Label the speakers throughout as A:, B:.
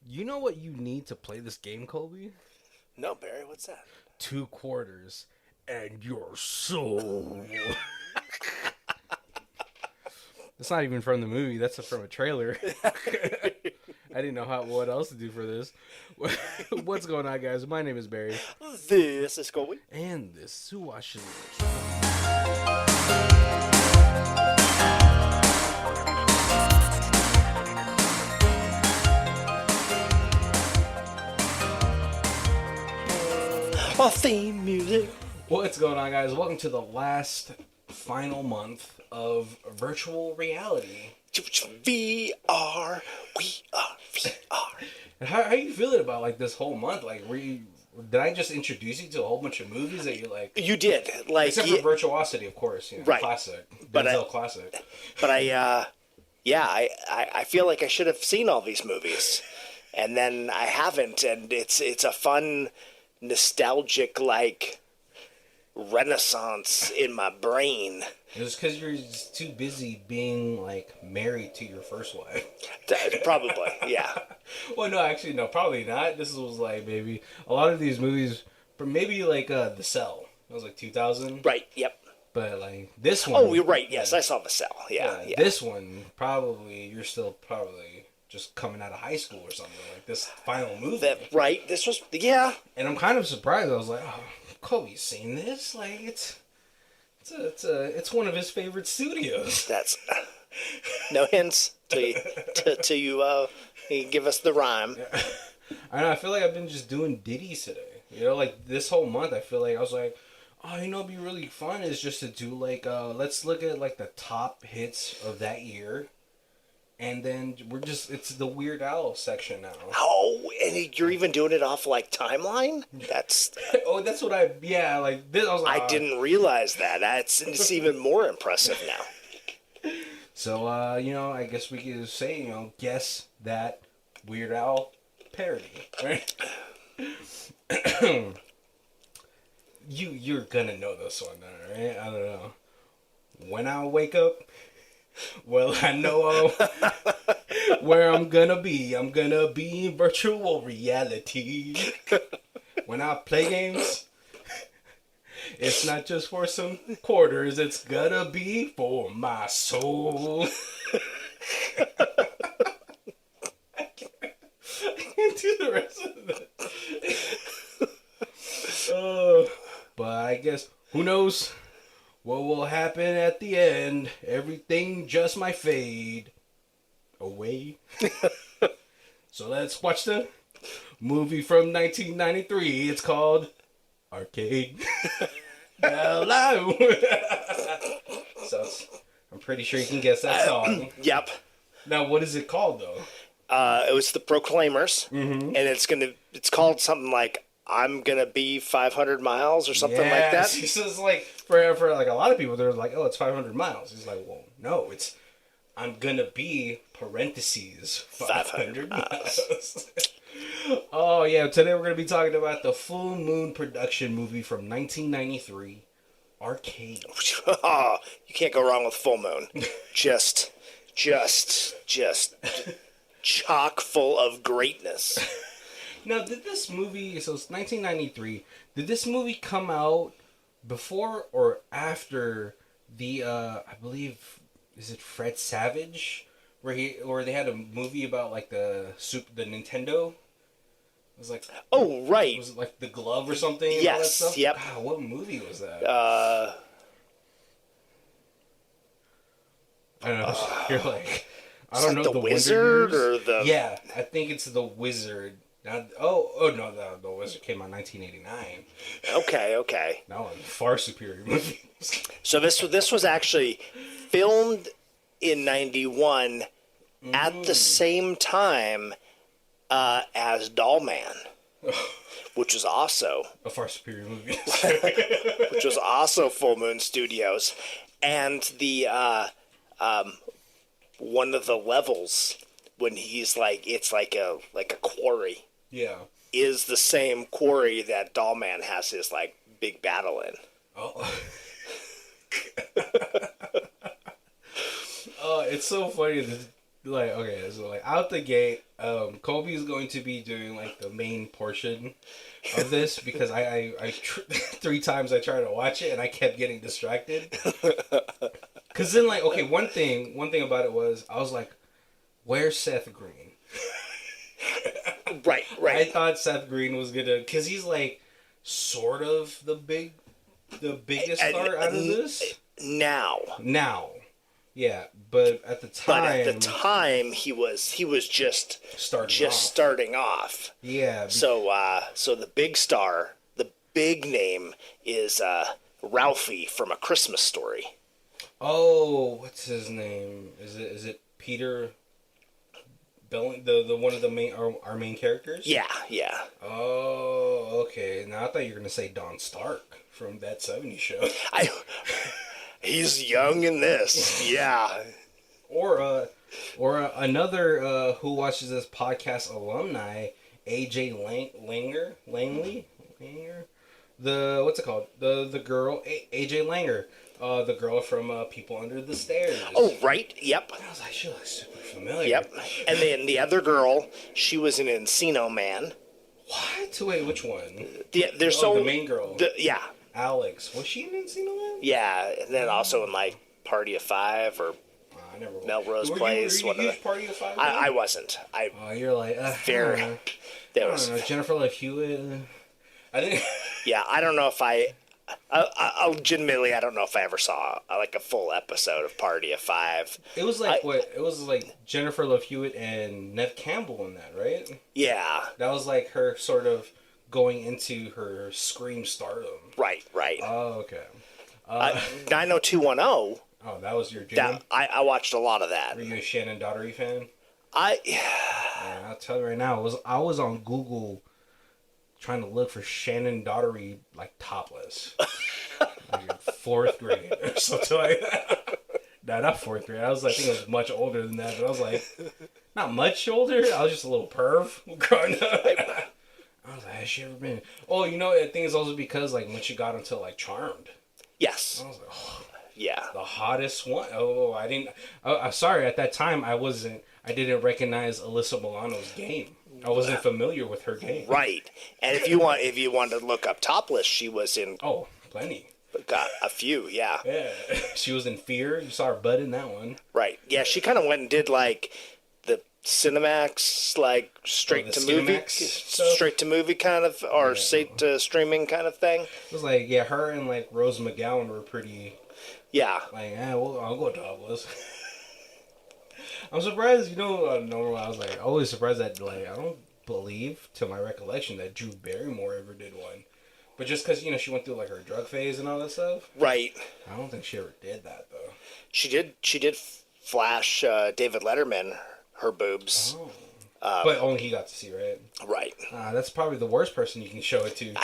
A: You know what you need to play this game, Colby?
B: No, Barry, what's that?
A: 2 quarters and your soul. That's not even from the movie. That's from a trailer. I didn't know what else to do for this. What's going on, guys? My name is Barry.
B: This is Colby.
A: And this is Washington.
B: Our theme music.
A: What's going on, guys? Welcome to the final month of virtual reality.
B: VR. We are VR.
A: And how are you feeling about like this whole month? Like, did I just introduce you to a whole bunch of movies that you like?
B: You did, like,
A: Except for Virtuosity, of course. You know,
B: right?
A: Classic,
B: But
A: Denzel classic.
B: But I feel like I should have seen all these movies, and then I haven't, and it's a fun, nostalgic like renaissance in my brain.
A: It was because you're just too busy being like married to your first wife.
B: Probably, yeah.
A: Well, no, actually, no, probably not. This was like maybe a lot of these movies, but maybe like The Cell. It was like 2000.
B: Right. Yep.
A: But like this one.
B: Oh, you're right. Yes, I saw The Cell. Yeah.
A: This one probably you're still probably just coming out of high school or something like this final movie.
B: Right. This was
A: And I'm kind of surprised. I was like, oh, Kobe's seen this. Like it's one of his favorite studios.
B: That's no hints till you give us the rhyme.
A: Yeah. I know. I feel like I've been just doing ditties today. You know, like this whole month. I feel like I was like, oh, you know, it'd be really fun is just to do like let's look at like the top hits of that year. And then it's the Weird Al section now.
B: Oh, and you're even doing it off like timeline? That's
A: that's what I like this. I was like,
B: I didn't realize that. It's even more impressive now.
A: So I guess we could say, guess that Weird Al parody, right? You're gonna know this one, right? I don't know. When I wake up, well, I know where I'm gonna be. I'm gonna be in virtual reality. When I play games, it's not just for some quarters. It's gonna be for my soul. I can't do the rest of it. But I guess, who knows what will happen at the end? Everything just might fade away. So let's watch the movie from 1993. It's called Arcade. Hello. So I'm pretty sure you can guess that song.
B: Yep.
A: Now, what is it called though?
B: It was the Proclaimers, and it's called something like "I'm gonna be 500 miles" or something like that.
A: He says like for like a lot of people, they're like, "Oh, it's 500 miles." He's like, "Well, no, it's I'm gonna be parentheses 500 miles." Oh yeah, today we're gonna be talking about the Full Moon production movie from 1993, Arcade.
B: Oh, you can't go wrong with Full Moon. Just chock full of greatness.
A: Now, did this movie? So it's 1993. Did this movie come out before or after the? I believe is it Fred Savage, where they had a movie about like the Nintendo. It was like,
B: oh right,
A: was it like The Glove or something? And
B: yes,
A: all that stuff?
B: yep.
A: God, what movie was that? I don't know. You're like, I don't know,
B: the Wizard or the.
A: Yeah, I think it's The Wizard. Now, no, the Wizard came out in 1989.
B: Okay.
A: No, far superior movie.
B: So this was actually filmed in 91 at the same time as Dollman, which was also
A: a far superior movie.
B: which was also Full Moon Studios, and the one of the levels when he's like it's like a quarry.
A: Yeah.
B: Is the same quarry that Dollman has his like big battle in.
A: Oh. It's so funny. like okay, so like out the gate, Kobe is going to be doing like the main portion of this because three times I tried to watch it and I kept getting distracted. Cause then like okay, one thing about it was I was like, where's Seth Green?
B: Right.
A: I thought Seth Green was gonna, cause he's like sort of the biggest star out of this
B: now.
A: Yeah, but at the
B: time he was just starting off.
A: Yeah.
B: So the big star, the big name is Ralphie from A Christmas Story.
A: Oh, what's his name? Is it Peter Belling, the one of the main our main characters?
B: Yeah.
A: Oh, okay. Now I thought you were gonna say Don Stark from that '70s show.
B: He's young in this, yeah.
A: Or another Who Watches This Podcast alumni, AJ Langley, the what's it called? The girl AJ Langer, the girl from People Under the Stairs.
B: Oh right, yep.
A: I was like, she looks super familiar.
B: Yep. And then the other girl, she was in Encino Man.
A: What? Wait, which one?
B: The
A: main girl.
B: Yeah.
A: Alex, was she in Encino Man?
B: Yeah, and then also in like Party of Five or Melrose Place.
A: Were you Party of Five?
B: I wasn't.
A: You're like
B: very.
A: I don't know. Jennifer Love Hewitt. I think.
B: Yeah, I don't know if I legitimately, I don't know if I ever saw like a full episode of Party of Five.
A: It was like It was like Jennifer Love Hewitt and Neve Campbell in that, right?
B: Yeah.
A: That was like her sort of going into her scream stardom.
B: Right.
A: Oh, okay.
B: 90210.
A: Oh, that was your jam?
B: I watched a lot of that.
A: Were you a Shannon Daughtery fan?
B: Yeah,
A: I'll tell you right now, I was on Google trying to look for Shannon Daughtery like topless. Like in 4th grade or something like that. No, not 4th grade. I think I was much older than that, but I was like, not much older. I was just a little perv growing up. I was like, has she ever been? Oh, I think it's also because like when she got into like Charmed.
B: Yes.
A: I was like, oh,
B: yeah,
A: the hottest one. Oh, I didn't. I'm sorry. At that time, I didn't recognize Alyssa Milano's game. I wasn't familiar with her game.
B: Right. And if you want to look up topless, she was in.
A: Oh, plenty.
B: Got a few, yeah.
A: Yeah, she was in Fear. You saw her butt in that one.
B: Right. Yeah, she kind of went and did like the Cinemax, like straight to movie kind of, or straight to streaming kind of thing.
A: It was like her and like Rose McGowan were pretty.
B: Yeah.
A: Like well, I'll go topless. I'm surprised, normal. I was like always surprised that like I don't believe to my recollection that Drew Barrymore ever did one. But just because, she went through, like, her drug phase and all that stuff.
B: Right.
A: I don't think she ever did that, though.
B: She did flash David Letterman her boobs.
A: Oh. But only he got to see, right?
B: Right.
A: That's probably the worst person you can show it to.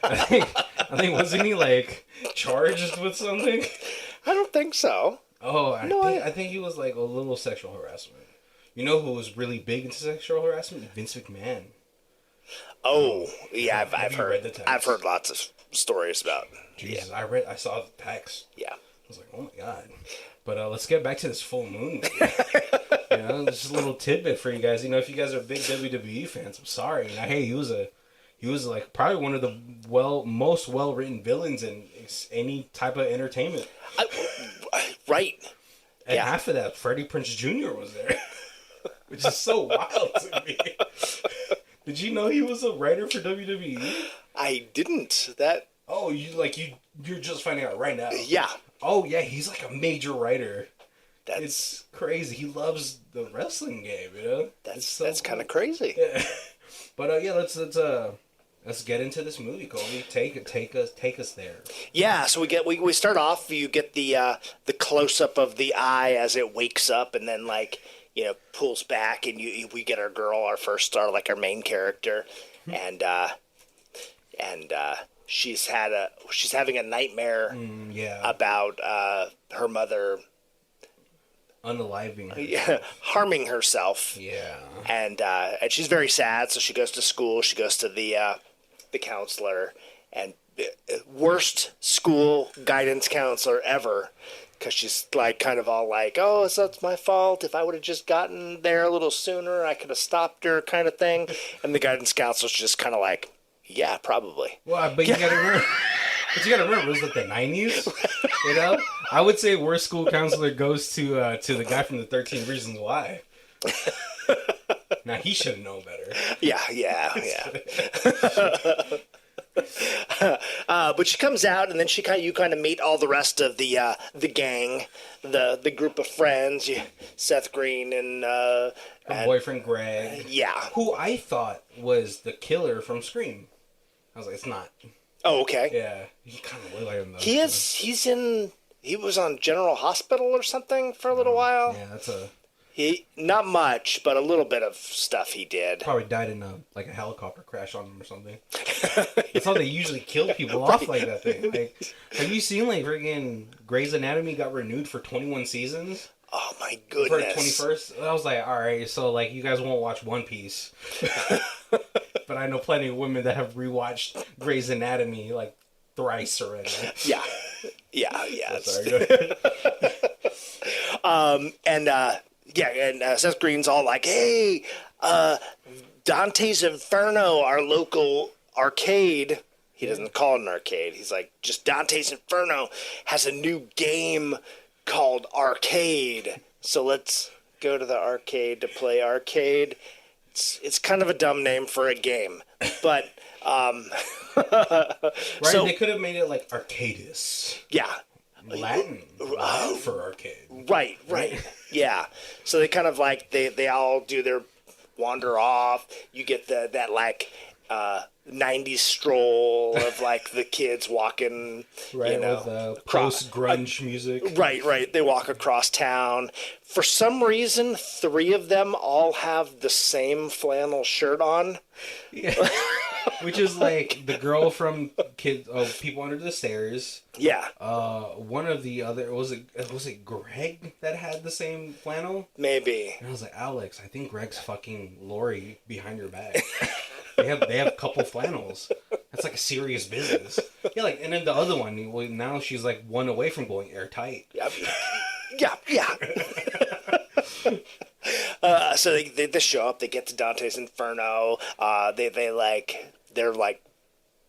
A: I think, wasn't he, like, charged with something?
B: I don't think so.
A: Oh, I think he was, like, a little sexual harassment. You know who was really big into sexual harassment? Vince McMahon.
B: Oh, yeah, I've heard lots of stories about.
A: Jesus,
B: yeah.
A: I saw the text.
B: Yeah.
A: I was like, oh my god. But let's get back to this full moon. Just a little tidbit for you guys. If you guys are big WWE fans, I'm sorry. Hey, he was like probably one of the most well written villains in any type of entertainment.
B: Right.
A: And half of that, Freddie Prinze Jr. was there, which is so wild to me. Did you know he was a writer for WWE?
B: I didn't. That.
A: Oh, you're just finding out right now.
B: Yeah.
A: Oh yeah, he's like a major writer. It's crazy. He loves the wrestling game,
B: That's kind of crazy.
A: Yeah. But let's get into this movie, Colby. Take us there.
B: Yeah. So we start off. You get the close up of the eye as it wakes up, and then pulls back, and we get our first star, like our main character, and she's having a nightmare about her mother
A: unaliving
B: her. Harming herself.
A: Yeah.
B: And she's very sad, so she goes to school. She goes to the counselor, and worst school guidance counselor ever. because she's like kind of all like, oh, so that's my fault. If I would have just gotten there a little sooner, I could have stopped her, kind of thing. And the guidance counselor's just kind of like, yeah, probably.
A: Well, but you gotta remember, it was like the 90s, you know? I would say worst school counselor goes to the guy from the 13 Reasons Why. Now, he should have known better.
B: Yeah. But she comes out, and then you kind of meet all the rest of the gang, the group of friends, Seth Green and
A: Her boyfriend, Greg.
B: Yeah.
A: Who I thought was the killer from Scream. I was like, it's not.
B: Oh, okay.
A: Yeah. He kind of looked like him, though.
B: He was on General Hospital or something for a little while.
A: Yeah, that's a...
B: Not much, but a little bit of stuff he did.
A: Probably died in a helicopter crash on him or something. That's how they usually kill people off like that thing. Like, have you seen friggin' Grey's Anatomy got renewed for 21 seasons?
B: Oh my goodness.
A: For 21st? I was like, alright, so you guys won't watch One Piece. But I know plenty of women that have rewatched Grey's Anatomy thrice already.
B: Yeah.
A: Sorry, go ahead.
B: And Seth Green's all like, hey, Dante's Inferno, our local arcade. He doesn't call it an arcade. He's like, just Dante's Inferno has a new game called Arcade. So let's go to the arcade to play Arcade. It's kind of a dumb name for a game, but
A: right. So, they could have made it like Arcadis.
B: Yeah.
A: Latin for arcade.
B: Right. Yeah. So they kind of they all do their wander off. You get that 90s stroll of the kids walking,
A: right, with post-grunge music.
B: Right. They walk across town. For some reason, 3 of them all have the same flannel shirt on.
A: Yeah. Which is the girl from People Under the Stairs.
B: Yeah.
A: One of the other was it Greg that had the same flannel?
B: Maybe.
A: And I was like, Alex, I think Greg's fucking Lori behind your back. They have a couple flannels. That's a serious business. Yeah, and then the other one, well, now she's one away from going airtight.
B: Yeah. So they show up. They get to Dante's Inferno. They're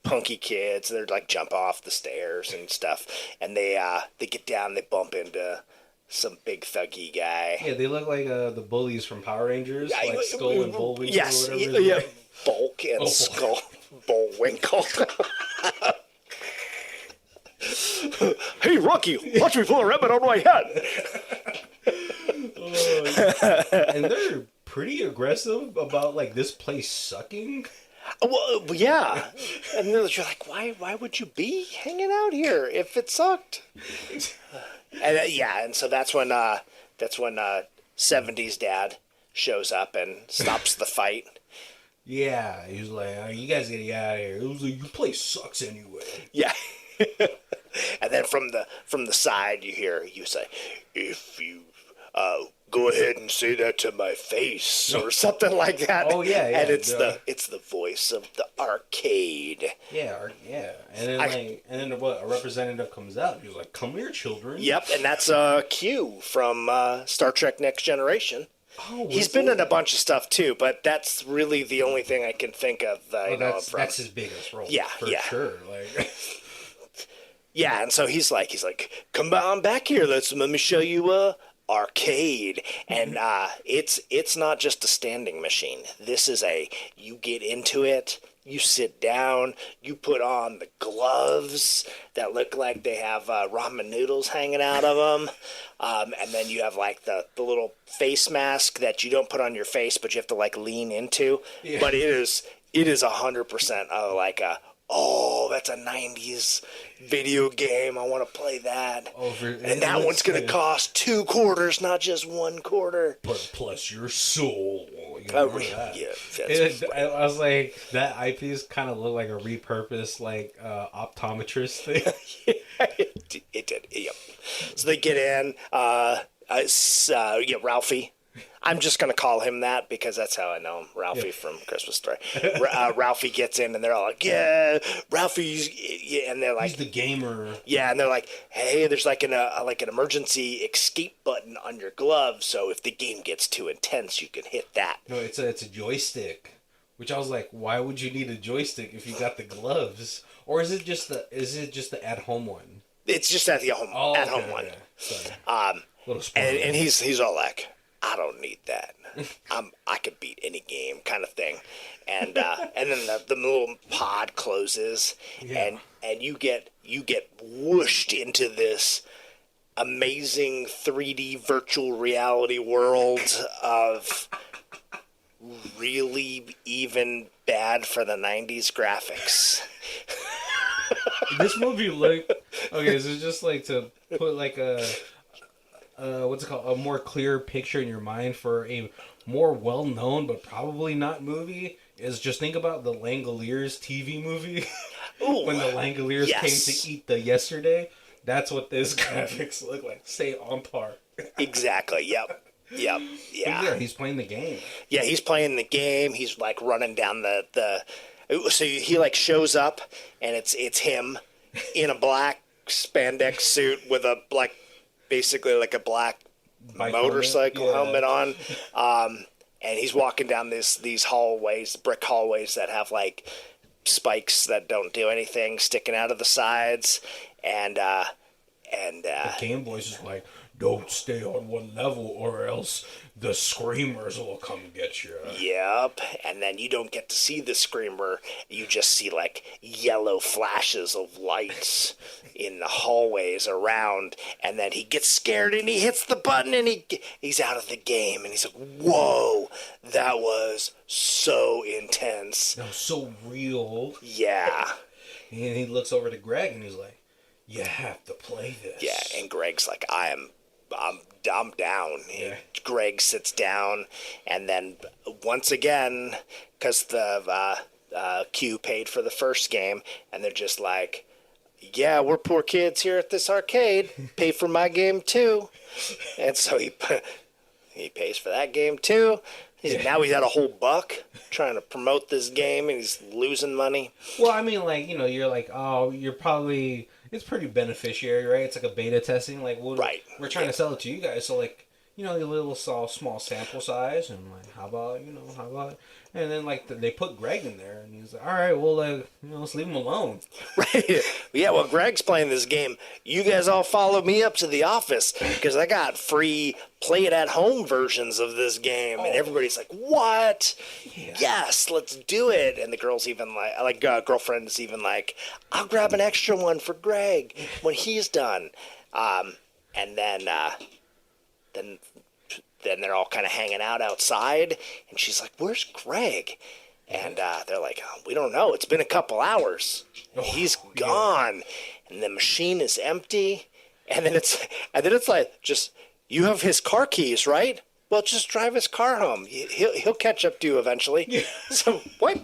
B: punky kids. They're jump off the stairs and stuff. And they get down. They bump into some big thuggy guy.
A: Yeah, they look like the bullies from Power Rangers, Skull and Bullwinkle.
B: Yes,
A: or whatever.
B: yeah. Bulk and Skull, Bullwinkle. Hey, Rocky, watch me pull a rabbit on my head.
A: And they're pretty aggressive about this place sucking.
B: Well, yeah, and you're why would you be hanging out here if it sucked? And so that's when 70s dad shows up and stops the fight.
A: Yeah, he's like, oh, you guys get out of here. It was your place sucks anyway.
B: Yeah. And then from the side you say, if you go ahead and say that to my face or something like that.
A: Oh yeah.
B: And it's the voice of the arcade.
A: Yeah. And then a representative comes out. He's like, "Come here, children."
B: Yep, and that's Q from Star Trek: Next Generation.
A: Oh,
B: he's been in a bunch of stuff too, but that's really the only thing I can think of that I know him from.
A: That's his biggest role.
B: Yeah,
A: for sure.
B: Yeah, and so he's like, come on back here. Let me show you arcade. And it's not just a standing machine. This is you get into it, you sit down, you put on the gloves that look like they have ramen noodles hanging out of them. And then you have the little face mask that you don't put on your face, but you have to lean into. Yeah. But it is 100% oh, that's a 90s video game. I want to play that. And that one's going to cost 2 quarters, not just 1 quarter.
A: But plus your soul.
B: That. Yeah.
A: I was like, that eyepiece kind of looked like a repurposed, optometrist thing.
B: Yeah, it did. Yep. So they get in. Ralphie. I'm just going to call him that because that's how I know him, Ralphie from Christmas Story. Ralphie gets in, and they're all like, yeah, Ralphie's, yeah, and they're like,
A: he's the gamer.
B: Yeah, and they're like, hey, there's like an emergency escape button on your glove, so if the game gets too intense, you can hit that.
A: No, it's a joystick. Which I was like, why would you need a joystick if you got the gloves? Or is it just the at home one?
B: It's just at home one.
A: Okay. Sorry. Little spoiler.
B: And he's all like, I don't need that. I could beat any game, kind of thing. And and then the little pod closes, and you get whooshed into this amazing 3D virtual reality world of really even bad for the 90s graphics.
A: This movie looked okay. So just like to put like a what's it called, a more clear picture in your mind for a more well known but probably not movie is just think about the Langoliers TV movie.
B: Ooh,
A: when the Langoliers
B: yes.
A: came to eat the yesterday. That's what this graphics look like. Stay on par.
B: Exactly. Yep. Yeah.
A: Yeah, he's playing the game.
B: Yeah, he's playing the game. He's like running down the so he like shows up and it's him in a black spandex suit with a basically like a black motorcycle helmet on. And he's walking down these hallways, brick hallways that have like spikes that don't do anything sticking out of the sides, and the
A: game voice is like, don't stay on one level or else the screamers will come get you.
B: Yep. And then you don't get to see the screamer. You just see like yellow flashes of lights in the hallways around. And then he gets scared and he hits the button and he's out of the game. And he's like, whoa, that was so intense.
A: That was so real.
B: Yeah.
A: And he looks over to Greg and he's like, you have to play this.
B: Yeah, and Greg's like, I'm down.
A: Yeah.
B: Greg sits down, and then once again, because the Q paid for the first game, and they're just like, yeah, we're poor kids here at this arcade. Pay for my game too. And so he pays for that game too. Now he's at a whole buck trying to promote this game, and he's losing money.
A: Well, I mean, like, you know, you're like, oh, you're probably... It's pretty beneficiary, right? It's like a beta testing. Like, we're trying to sell it to you guys. So, like, you know, a little small sample size. And, like, how about... And then, like, they put Greg in there. And he's like, all right, well, let's leave him alone.
B: Right. Yeah, well, Greg's playing this game. You guys all follow me up to the office because I got free play-it-at-home versions of this game. And everybody's like, what? Yeah. Yes, let's do it. And the girl's even like girlfriend is even like, I'll grab an extra one for Greg when he's done. And then they're all kind of hanging out outside, and she's like, where's Greg? And they're like, oh, we don't know. It's been a couple hours. He's gone. And the machine is empty. And then it's like, just, you have his car keys, right? Well, just drive his car home. He'll catch up to you eventually. Yeah. So, what?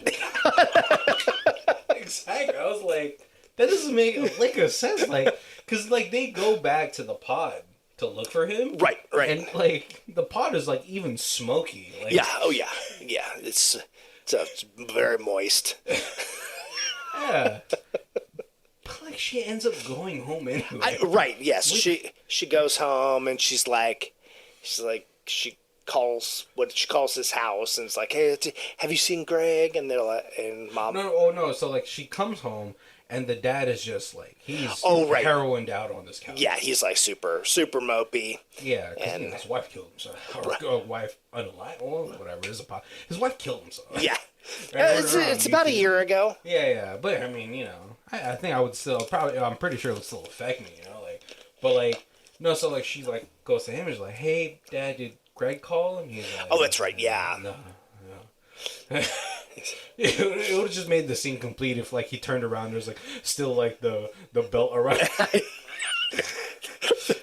A: Exactly. I was like, that doesn't make a lick of sense. Like, because, like, they go back to the pod to look for him.
B: Right.
A: And, like, the pod is, like, even smoky. Like,
B: yeah, oh, yeah. Yeah, it's very moist.
A: Yeah. But, like, she ends up going home anyway.
B: Right, yes. She goes home, and she calls his house, and it's like, hey, have you seen Greg? And they're like, and mom.
A: No. So, like, she comes home, and the dad is just like, he's heroined out on this couch.
B: Yeah, he's like super mopey.
A: Yeah, because his wife killed himself. Or wife unalive, or whatever. His wife killed himself.
B: Yeah. It's about a year ago.
A: Yeah. But, I mean, you know, I think I would still, I'm pretty sure it would still affect me, you know? Like, but, like, no, so, like, she, like, goes to him and is like, hey, Dad, did Greg call? And he's like,
B: oh, that's right, yeah.
A: No. It would have just made the scene complete if, like, he turned around, there's, like, still, like, the belt around.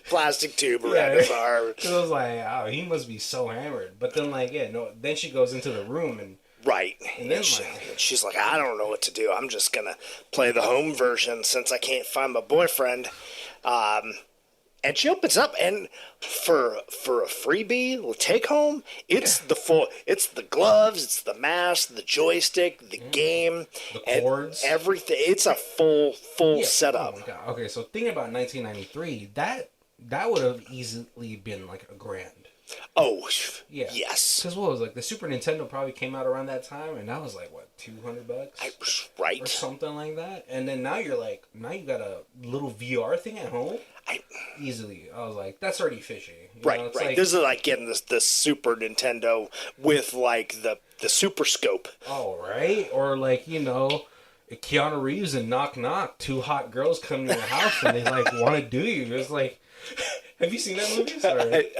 B: Plastic tube around his arm.
A: Because I was like, oh, he must be so hammered. But then, like, then she goes into the room and...
B: Right.
A: And then,
B: she's like, I don't know what to do. I'm just going to play the home version since I can't find my boyfriend. And And she opens up, and for a freebie take home, it's it's the gloves, it's the mask, the joystick, the game,
A: the cords,
B: everything. It's a full setup.
A: Oh my god. Okay, so thinking about 1993, that would have easily been like $1,000.
B: Oh,
A: Yeah.
B: yes.
A: Because what was like the Super Nintendo probably came out around that time, and that was like what, $200,
B: right,
A: or something like that. And then now you got a little VR thing at home. Easily, I was like, that's already fishy.
B: Right.
A: Like,
B: this is like getting the Super Nintendo with like the Super Scope.
A: Oh, right, or like Keanu Reeves and Knock Knock, two hot girls come to your house and they like want to do you. It's like, have you seen that movie? Sorry.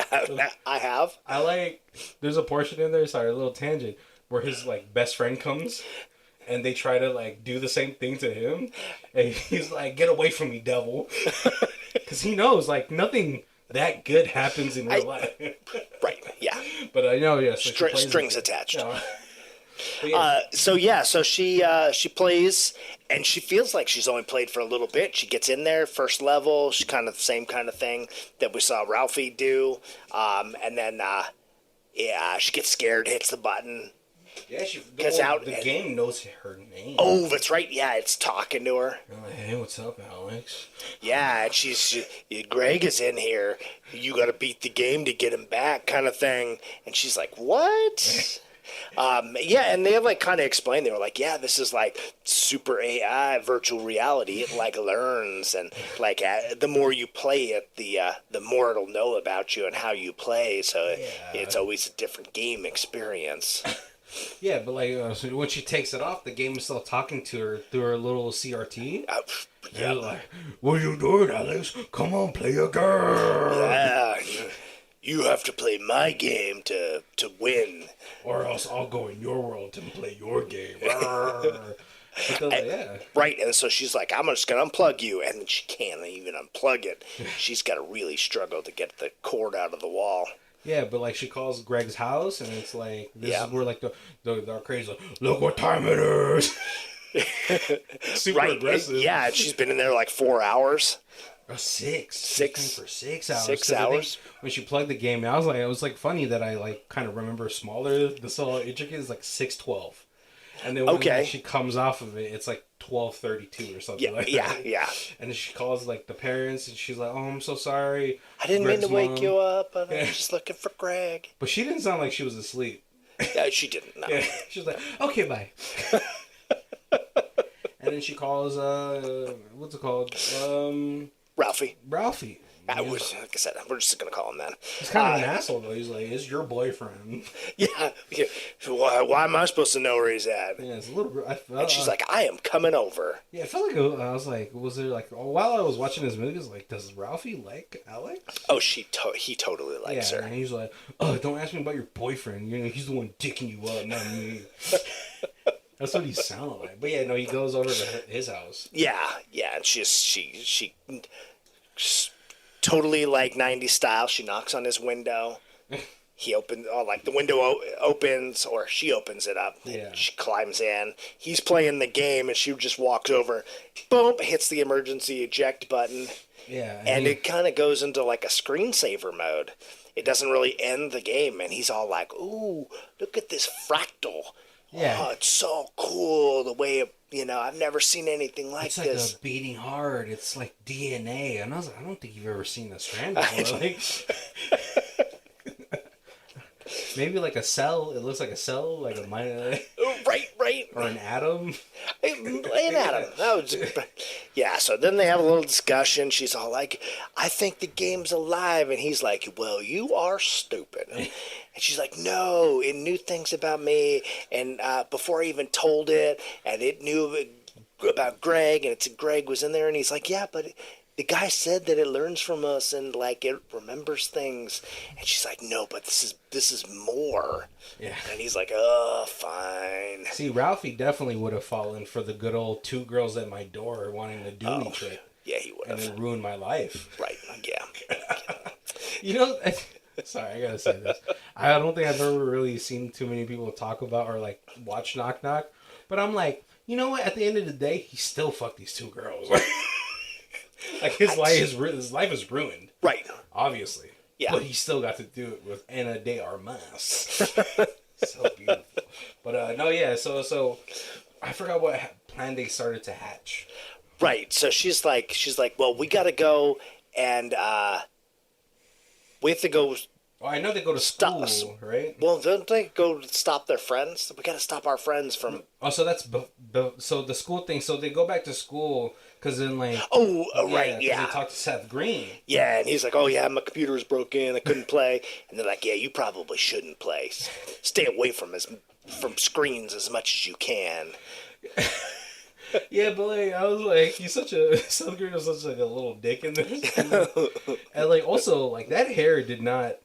B: I have.
A: I like. There's a portion in there. Sorry, a little tangent where his like best friend comes, and they try to like do the same thing to him, and he's like, "Get away from me, devil," because he knows like nothing that good happens in real life.
B: Right. Yeah.
A: But I know, yes.
B: So strings attached.
A: Yeah.
B: So she plays, and she feels like she's only played for a little bit. She gets in there, first level. She's kind of the same kind of thing that we saw Ralphie do, and then she gets scared, hits the button.
A: Yeah,
B: gets out.
A: The game knows her name.
B: Oh, that's right. Yeah, it's talking to her.
A: Like, hey, what's up, Alex?
B: Yeah, and Greg is in here. You got to beat the game to get him back, kind of thing. And she's like, what? And they have like kind of explained. They were like, yeah, this is like super AI virtual reality. It like learns, and like the more you play it, the more it'll know about you and how you play. So it's always a different game experience.
A: Yeah, but like so when she takes it off, the game is still talking to her through her little CRT. Yeah, like, what are you doing, Alex? Come on, play a game.
B: Yeah, you have to play my game to win,
A: or else I'll go in your world and play your game.
B: Right, and so she's like, I'm just gonna unplug you, and then she can't even unplug it. She's got to really struggle to get the cord out of the wall.
A: Yeah, but like she calls Greg's house, and it's like this is where like the arcade's like, look what time it is. Super aggressive.
B: Yeah, she's been in there like 4 hours.
A: Six for 6 hours.
B: 6 hours.
A: When she plugged the game, it was like funny that I like kind of remember smaller. The so intricate is like 6:12, and then when she comes off of it, it's like 12:32 or something like that.
B: Yeah.
A: And then she calls like the parents, and she's like, "Oh, I'm so sorry.
B: I didn't mean to wake you up. I was just looking for Greg."
A: But she didn't sound like she was asleep.
B: Yeah, she didn't. No.
A: Yeah, she was like, "Okay, bye." And then she calls what's it called? Ralphie.
B: Was, like I said, we're just gonna call him that.
A: He's kind of an asshole though. He's like, "It's your boyfriend."
B: Yeah. Why am I supposed to know where he's at?
A: Yeah, it's a little.
B: And she's like, "I am coming over."
A: Yeah, I felt like I was like, was there like while I was watching this movie, I was like, does Ralphie like Alex?
B: Oh, he totally likes her.
A: And he's like, "Oh, don't ask me about your boyfriend. He's the one dicking you up, not me." That's what he sounded like. But yeah, no, he goes over to his house.
B: Yeah, and she totally like 90s style. She knocks on his window. He opens, like the window opens, or she opens it up.
A: Yeah.
B: She climbs in. He's playing the game, and she just walks over, boom, hits the emergency eject button.
A: Yeah.
B: And it kind of goes into like a screensaver mode. It doesn't really end the game, and he's all like, "Ooh, look at this fractal.
A: Yeah.
B: Oh, it's so cool the way I've never seen anything like
A: this. It's
B: like
A: a beating heart. It's like DNA." And I was like, I don't think you've ever seen a strand before. Like, maybe like a cell. It looks like a cell, like a minor.
B: Right.
A: Or an atom.
B: An atom. Yeah, so then they have a little discussion. She's all like, "I think the game's alive." And he's like, "Well, you are stupid." And she's like, "No, it knew things about me. And before I even told it, and it knew about Greg, and Greg was in there." And he's like, "Yeah, but the guy said that it learns from us and like it remembers things." And she's like, "No, but this is more."
A: Yeah.
B: And he's like, "Oh, fine."
A: See, Ralphie definitely would have fallen for the good old two girls at my door wanting to do me trick.
B: Yeah, he would have.
A: And then ruin my life.
B: Right. Yeah.
A: Sorry, I gotta say this. I don't think I've ever really seen too many people talk about or like watch Knock Knock. But I'm like, you know what? At the end of the day, he still fucked these two girls. Like his life is ruined.
B: Right.
A: Obviously.
B: Yeah.
A: But he still got to do it with Ana de Armas. So beautiful. But no, yeah. So I forgot what plan they started to hatch.
B: Right. So she's like, well, we got to go and we have to go.
A: Oh, I know they go to school, right?
B: Well, don't they go stop their friends? We got to stop our friends from.
A: Oh, so that's so the school thing. So they go back to school because then like.
B: Right, yeah.
A: They talk to Seth Green.
B: Yeah, and he's like, "Oh yeah, my computer was broken. I couldn't play." And they're like, "Yeah, you probably shouldn't play. Stay away from screens as much as you can."
A: Yeah, but like I was like, Seth Green was such like a little dick in this, and like also like that hair did not.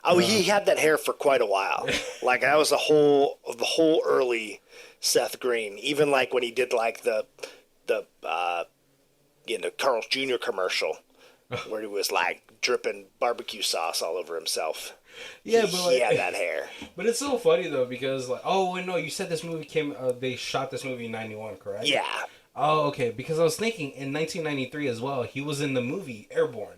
B: Oh, he had that hair for quite a while. Like that was the whole early Seth Green. Even like when he did like the Carl's Jr. commercial where he was like dripping barbecue sauce all over himself.
A: Yeah, but like,
B: he had that hair.
A: But it's so funny though because like, oh wait, no, you said this movie came. They shot this movie in '91, correct?
B: Yeah.
A: Oh, okay. Because I was thinking in 1993 as well, he was in the movie Airborne.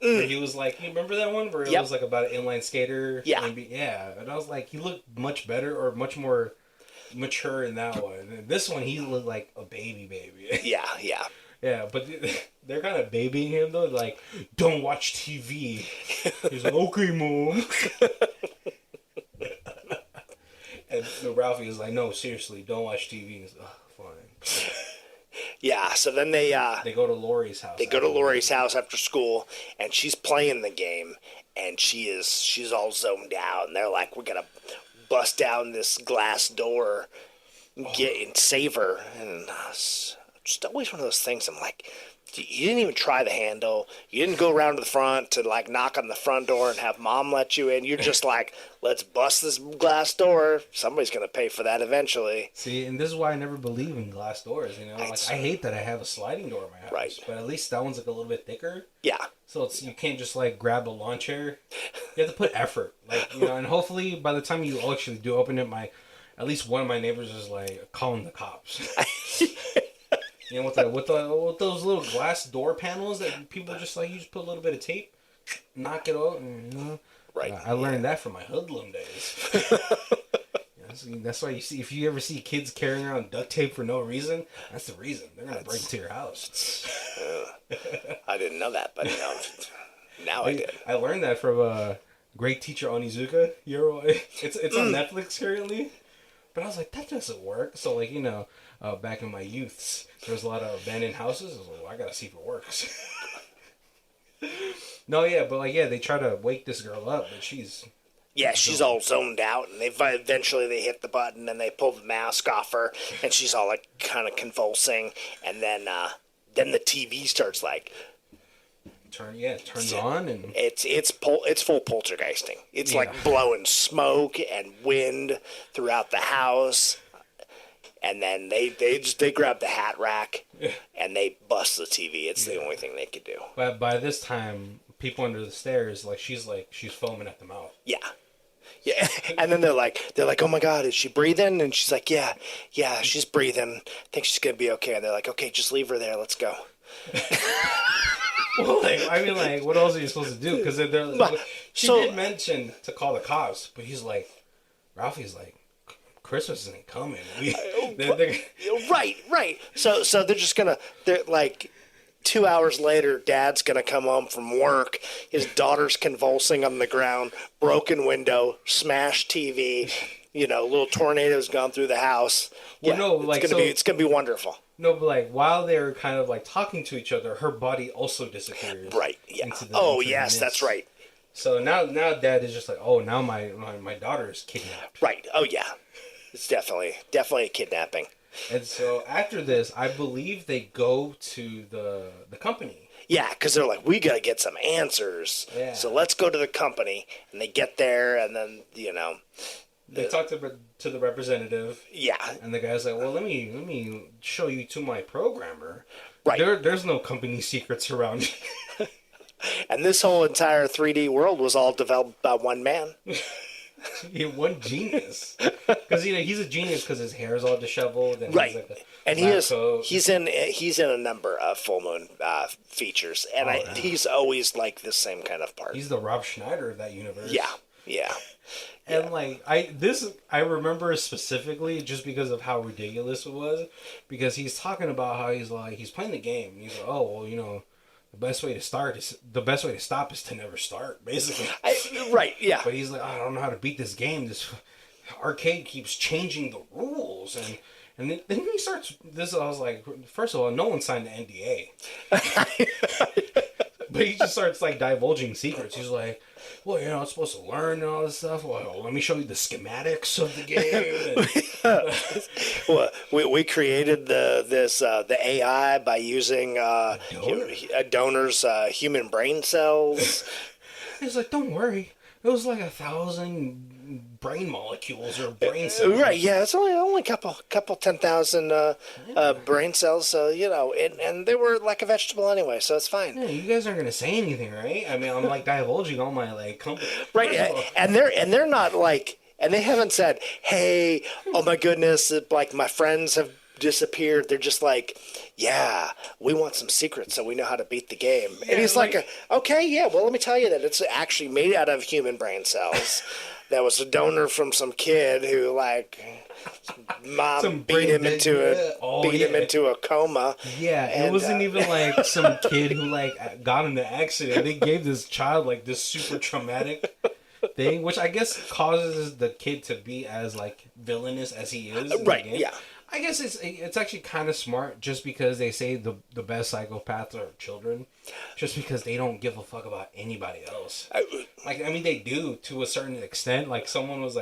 A: Where he was like, you remember that one where it was like about an inline skater?
B: Yeah.
A: Yeah. And I was like, he looked much better or much more mature in that one. And this one, he looked like a baby.
B: Yeah.
A: Yeah, but they're kind of babying him though. Like, don't watch TV. He's like, okay, mom. And Ralphie is like, no, seriously, don't watch TV. He's like, oh, fine.
B: Yeah, so then they
A: go to Lori's house.
B: They go to Lori's house after school, and she's playing the game, and she's all zoned out, and they're like, "We're gonna bust down this glass door, and save her." And it's just always one of those things. I'm like, you didn't even try the handle. You didn't go around to the front to like knock on the front door and have mom let you in. You're just like, let's bust this glass door. Somebody's gonna pay for that eventually.
A: See, and this is why I never believe in glass doors. You know, like I hate that I have a sliding door in my house.
B: Right.
A: But at least that one's like a little bit thicker.
B: Yeah.
A: So you can't just like grab a lawn chair. You have to put effort, like and hopefully by the time you actually do open it, at least one of my neighbors is like calling the cops. You know, with those little glass door panels that people just like, you just put a little bit of tape, knock it out, and
B: right.
A: I learned that from my hoodlum days. That's why you see, if you ever see kids carrying around duct tape for no reason, that's the reason they're gonna break into your house.
B: I didn't know that, but now I did.
A: I learned that from a great teacher Onizuka. It's on Netflix currently, but I was like, that doesn't work. So like back in my youths, there was a lot of abandoned houses. I was like, well, I gotta see if it works. No, yeah, but like, yeah, they try to wake this girl up, but she's
B: all zoned out, and eventually they hit the button and they pull the mask off her, and she's all like kind of convulsing, and then the TV starts like
A: turns on, and
B: it's full poltergeisting. It's like blowing smoke and wind throughout the house. And then they grab the hat rack and they bust the TV. It's the only thing they could do.
A: But by this time, people under the stairs, she's foaming at the mouth.
B: Yeah. And then they're like, oh my God, is she breathing? And she's like, yeah, she's breathing. I think she's gonna be okay. And they're like, okay, just leave her there. Let's go.
A: Well, what else are you supposed to do? Because she did mention to call the cops, but Ralphie's like, Christmas isn't coming.
B: Right. So they're like 2 hours later, Dad's gonna come home from work. His daughter's convulsing on the ground, broken window, smashed TV. Little tornado's gone through the house.
A: Well,
B: it's gonna be wonderful.
A: No, but while they're kind of talking to each other, her body also disappears.
B: Right. Yeah. Yes, that's right.
A: So now Dad is just like, oh, now my daughter is kidnapped.
B: Right. Oh yeah. It's definitely a kidnapping.
A: And so after this, I believe they go to the company.
B: Yeah, because they're like, we got to get some answers. Yeah. So let's go to the company. And they get there, and then,
A: They talk to the representative.
B: Yeah.
A: And the guy's like, well, let me show you to my programmer.
B: Right.
A: There's no company secrets around.
B: And this whole entire 3D world was all developed by one man.
A: One genius. Because he's a genius because his hair is all disheveled and
B: Right.
A: he's like
B: And
A: coat.
B: he's in a number of Full Moon features, and he's always like the same kind of part.
A: He's the Rob Schneider of that universe.
B: Yeah, yeah.
A: And I remember specifically just because of how ridiculous it was, because he's talking about how he's playing the game. And he's like, oh well, the best way to stop is to never start, basically.
B: Right, yeah.
A: But he's like, I don't know how to beat this game. This arcade keeps changing the rules, and then he starts this. I was like, first of all, no one signed the NDA. But he just starts like divulging secrets. He's like, well, it's supposed to learn and all this stuff. Well, let me show you the schematics of the game.
B: Well, we created the AI by using a donor's human brain cells.
A: He's like, don't worry. It was like 1,000 brain molecules or brain cells.
B: Right, yeah, it's only a couple 10,000 brain cells, so, and they were like a vegetable anyway, so it's fine.
A: Yeah, you guys aren't going to say anything, right? I mean, I'm like divulging all my company.
B: Right, and they're not like, and they haven't said, hey, oh my goodness, like my friends have disappeared. They're just like, yeah, we want some secrets so we know how to beat the game. And he's like, okay, yeah, well, let me tell you that it's actually made out of human brain cells. That was a donor from some kid who mom beat him into a coma.
A: Yeah, it wasn't even like some kid who got in an accident. They gave this child this super traumatic thing, which I guess causes the kid to be as villainous as he is.
B: Right, yeah.
A: I guess it's actually kind of smart just because they say the best psychopaths are children, just because they don't give a fuck about anybody else. They do to a certain extent. Someone was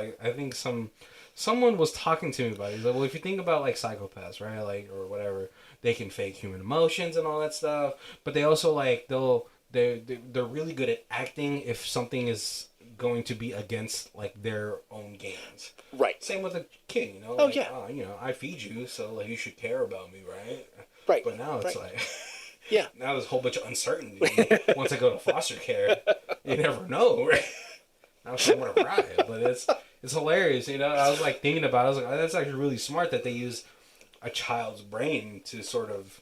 A: someone was talking to me about it. He's like, well, if you think about psychopaths, right, or whatever, they can fake human emotions and all that stuff, but they also they're really good at acting if something is going to be against their own gains.
B: Right.
A: Same with a kid, I feed you, so you should care about me, right?
B: Right.
A: But now it's
B: yeah.
A: Now there's a whole bunch of uncertainty. Once I go to foster care, you never know, right? Now I'm gonna cry, but it's hilarious, I was thinking about it. I was like, that's actually really smart that they use a child's brain to sort of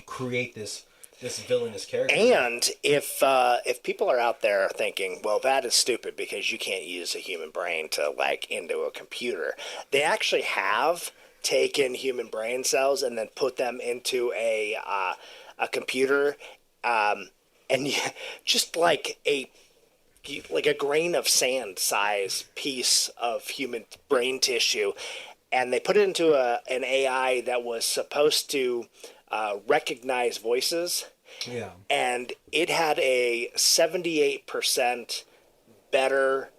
A: create this villainous character.
B: And if people are out there thinking, well, that is stupid because you can't use a human brain to into a computer, they actually have taken human brain cells and then put them into a computer, and just a grain of sand size piece of human brain tissue, and they put it into an AI that was supposed to recognize voices.
A: Yeah.
B: And it had a 78% better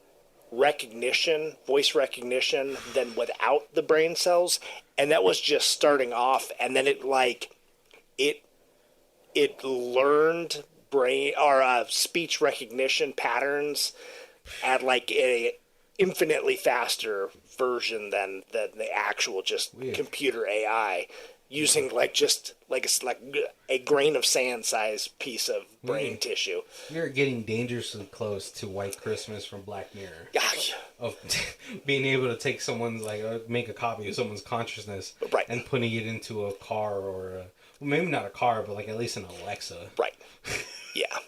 B: voice recognition than without the brain cells. And that was just starting off. And then it learned brain or speech recognition patterns at a infinitely faster version than the actual computer AI, using just a grain of sand size piece of brain tissue.
A: You're getting dangerously close to White Christmas from Black Mirror. Of being able to take someone's make a copy of someone's consciousness,
B: right,
A: and putting it into a car or maybe not a car, but at least an Alexa.
B: Right. Yeah.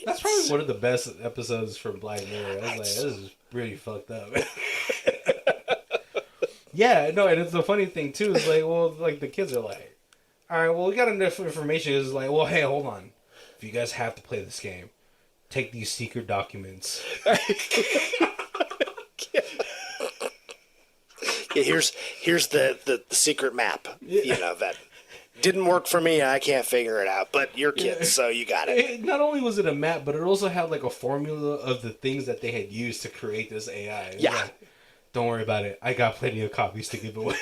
A: That's probably one of the best episodes from Black Mirror. I was this is really fucked up. Yeah, no, and it's the funny thing too is the kids are all right, well, we got enough information. It's well, hey, hold on. If you guys have to play this game, take these secret documents.
B: Yeah, here's the secret map. That didn't work for me. I can't figure it out. But you're kids, so you got it.
A: Not only was it a map, but it also had a formula of the things that they had used to create this AI.
B: Yeah.
A: Don't worry about it. I got plenty of copies to give away.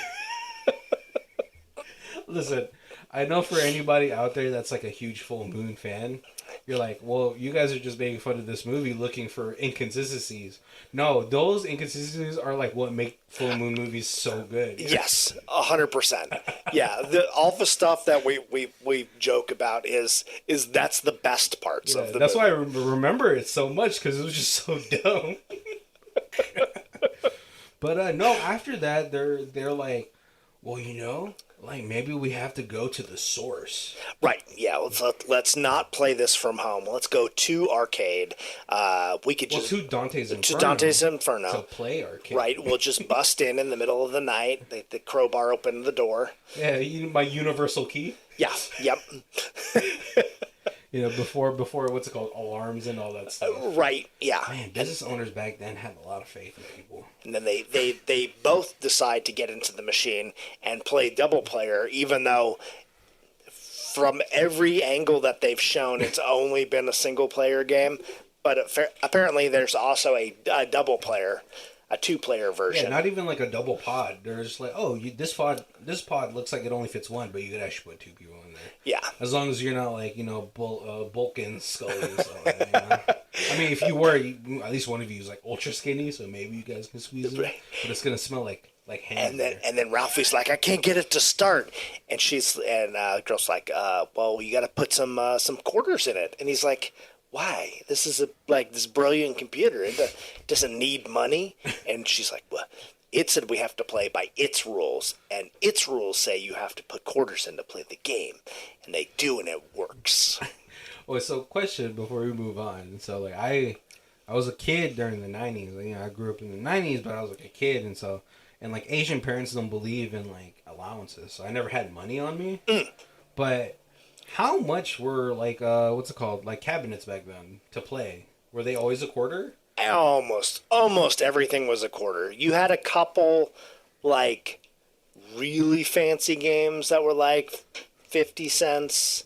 A: Listen, I know for anybody out there that's a huge Full Moon fan, you're well, you guys are just making fun of this movie looking for inconsistencies. No, those inconsistencies are what make Full Moon movies so good.
B: Yes, 100%. Yeah, all the stuff that we joke about is that's the best parts of the
A: That's
B: movie.
A: why I remember it so much, because it was just so dumb. But no, after that, they're like, well, like maybe we have to go to the source.
B: Right. Yeah. Let's not play this from home. Let's go to arcade. We could just
A: to Dante's Inferno.
B: To Dante's Inferno.
A: To play arcade.
B: Right. We'll just bust in the middle of the night. The crowbar opened the door.
A: Yeah, my universal key.
B: Yeah. Yep.
A: Before what's it called, alarms and all that stuff.
B: Right. Yeah.
A: Man, business owners back then had a lot of faith in people.
B: And then they both decide to get into the machine and play double player, even though from every angle that they've shown, it's only been a single player game. But apparently, there's also a double player, a 2-player version.
A: Yeah, not even like a double pod. There's like, this pod looks like it only fits one, but you could actually put 2 people in there.
B: Yeah.
A: As long as you're not like, Bulk and Scully. So, I mean, if you were, at least one of you is like ultra skinny, so maybe you guys can squeeze in. Right. But it's gonna smell like ham.
B: And then Ralphie's like, I can't get it to start, and the girl's like, well, you got to put some quarters in it, and he's like, why? This is this brilliant computer. It doesn't need money. And she's like, well, it said we have to play by its rules, and its rules say you have to put quarters in to play the game, and they do, and it works.
A: Well, so question before we move on. So like I was a kid during the 90s. I grew up in the 90s, but I was like a kid, and like Asian parents don't believe in like allowances, so I never had money on me. But how much were like what's it called, like cabinets back then to play? Were they always a quarter?
B: Almost everything was a quarter. You had a couple like really fancy games that were like 50 cents.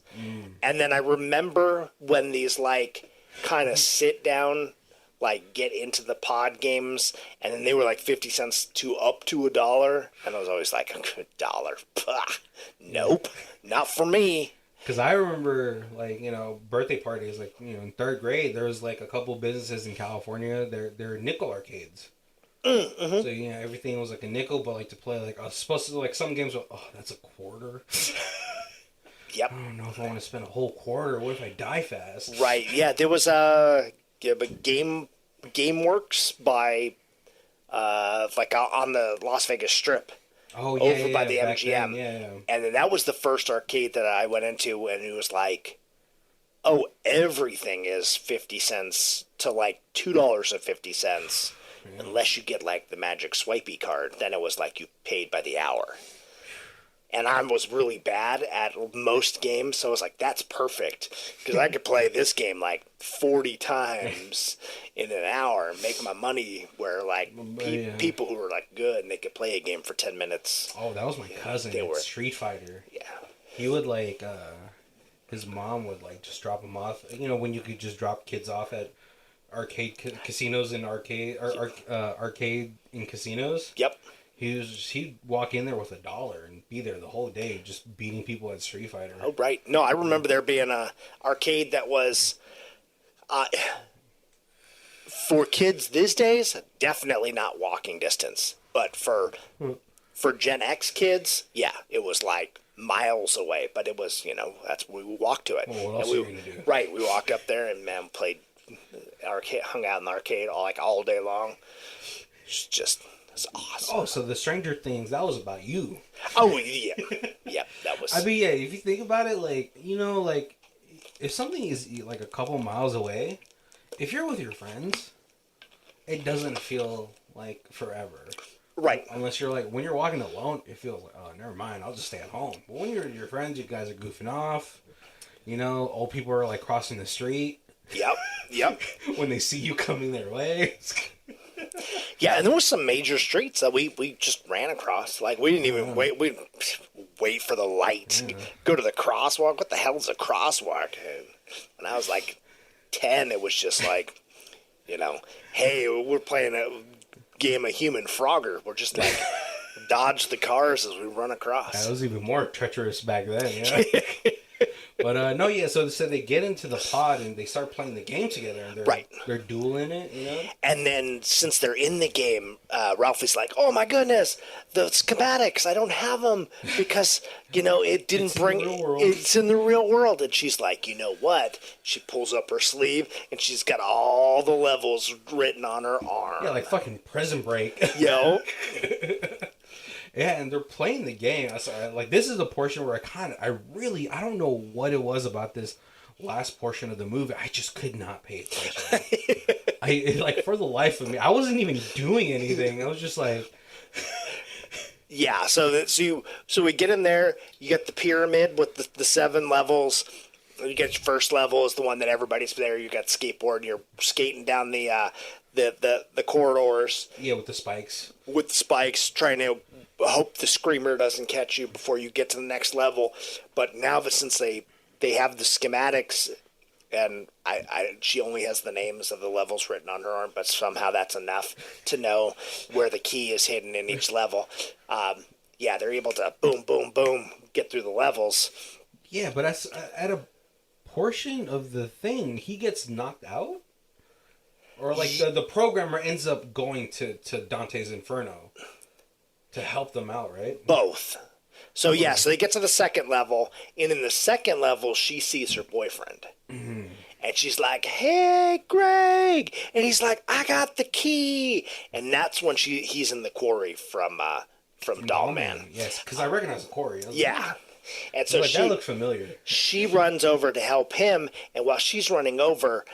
B: And then I remember when these like kind of sit down like get into the pod games, and then they were like 50 cents to up to $1, and I was always like, $1? Bah, nope, not for me.
A: Because I remember, like, birthday parties, like, in 3rd grade, there was, like, a couple businesses in California, they're nickel arcades. Mm-hmm. So, everything was, like, a nickel, but, like, to play, like, I was supposed to, like, some games were, that's a quarter?
B: Yep.
A: I don't know if I want to spend a whole quarter. What if I die fast?
B: Right, yeah, there was, but GameWorks by, like, on the Las Vegas Strip.
A: Oh, yeah,
B: over by the MGM.
A: Then, yeah.
B: And then that was the first arcade that I went into, and it was like, oh, everything is 50 cents to like $2.50, unless you get like the magic swipey card. Then it was like you paid by the hour. And I was really bad at most games, so I was like, that's perfect, because I could play this game like 40 times in an hour and make my money, where like people who were like good, and they could play a game for 10 minutes.
A: Oh, that was my cousin at Street Fighter.
B: Yeah.
A: He would like, his mom would like just drop him off. When you could just drop kids off at arcade casinos and arcade in casinos.
B: Yep.
A: He'd walk in there with $1 and be there the whole day just beating people at Street Fighter.
B: Oh, right. No, I remember there being a arcade that was, for kids these days, definitely not walking distance. But for Gen X kids, yeah, it was like miles away. But it was, we walked to it.
A: Well, what else are you going to do?
B: Right. We walked up there and, man, played arcade, hung out in the arcade all day long. It's just... awesome.
A: Oh, so the Stranger Things, that was about you.
B: Oh, yeah. Yeah, that was...
A: I mean, yeah, if you think about it, like, like, if something is, like, a couple miles away, if you're with your friends, it doesn't feel like forever.
B: Right.
A: Unless you're, like, when you're walking alone, it feels like, oh, never mind, I'll just stay at home. But when you're with your friends, you guys are goofing off. Old people are, like, crossing the street.
B: Yep.
A: When they see you coming their way.
B: Yeah, and there was some major streets that we just ran across. Like, we didn't even wait. We wait for the light. Yeah. Go to the crosswalk. What the hell is a crosswalk? And when I was like 10, it was just like, hey, we're playing a game of Human Frogger. We're just like dodge the cars as we run across.
A: That was even more treacherous back then. Yeah. But no, yeah. So they get into the pod and they start playing the game together, and they're dueling it, you know.
B: And then since they're in the game, Ralphie's like, "Oh my goodness, the schematics! I don't have them because it didn't bring. It's in the real world." And she's like, "You know what?" She pulls up her sleeve and she's got all the levels written on her arm.
A: Yeah, like fucking Prison Break.
B: Yo.
A: Yeah, and they're playing the game. Like, this is the portion where I don't know what it was about this last portion of the movie. I just could not pay attention. Like, for the life of me, I wasn't even doing anything. I was just like...
B: Yeah, so we get in there, you get the pyramid with the 7 levels. You get your first level is the one that everybody's there. You got skateboard, you're skating down the corridors.
A: Yeah, with the spikes.
B: With the spikes, trying to hope the screamer doesn't catch you before you get to the next level. But now that since they have the schematics, and she only has the names of the levels written on her arm, but somehow that's enough to know where the key is hidden in each level. They're able to boom, boom, boom, get through the levels.
A: Yeah, but at a portion of the thing, he gets knocked out? Or like the programmer ends up going to Dante's Inferno to help them out, right?
B: Both. So so they get to the second level, and in the second level, she sees her boyfriend. Mm-hmm. And she's like, "Hey, Greg!" And he's like, "I got the key." And that's when he's in the quarry from Dollman.
A: Yes, because I recognize the quarry.
B: Yeah. And so
A: that looked familiar.
B: She runs over to help him, and while she's running over,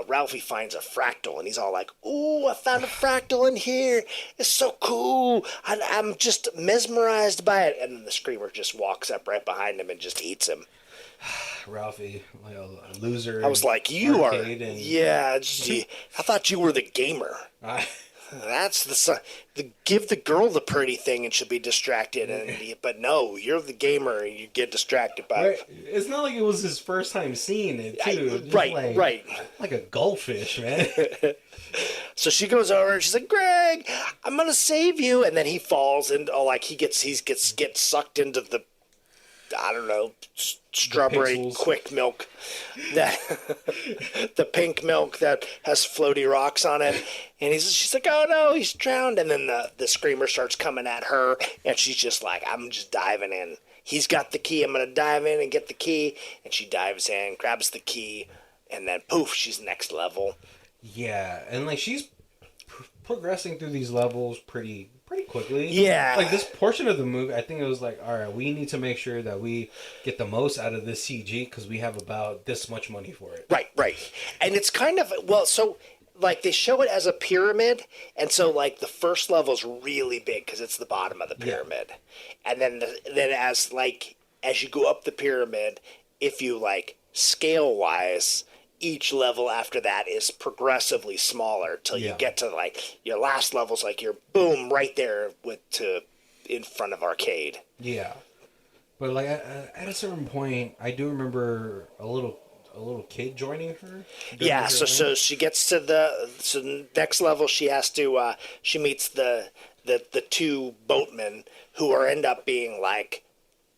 B: Ralphie finds a fractal, and he's all like, "Ooh, I found a fractal in here. It's so cool. I'm just mesmerized by it." And then the screamer just walks up right behind him and just eats him.
A: Ralphie, like a loser.
B: I was like, "You are." Yeah, I thought you were the gamer. That's give the girl the pretty thing and she'll be distracted, but no, you're the gamer and you get distracted by it.
A: It's not like it was his first time seeing it too.
B: Right.
A: Like a goldfish, man.
B: So she goes over and she's like, "Greg, I'm gonna save you," and then he falls and he gets sucked into the, I don't know, strawberry quick milk, that the pink milk that has floaty rocks on it, and she's like, "Oh no, he's drowned." And then the screamer starts coming at her, and she's just like, "I'm just diving in. He's got the key. I'm gonna dive in and get the key." And she dives in, grabs the key, and then poof, she's next level.
A: Yeah, and like she's progressing through these levels pretty quickly.
B: Yeah.
A: Like this portion of the movie, I think it was like, all right, we need to make sure that we get the most out of this CG because we have about this much money for it.
B: Right. And it's kind of, so like they show it as a pyramid, and so like the first level's really big because it's the bottom of the pyramid. Yeah. And then as you go up the pyramid, if you like scale wise, each level after that is progressively smaller till you get to like your last level's like you're boom right there in front of arcade.
A: Yeah, but like at a certain point, I do remember a little kid joining her.
B: Yeah, so she gets to the next level. She has to she meets the 2 boatmen who end up being like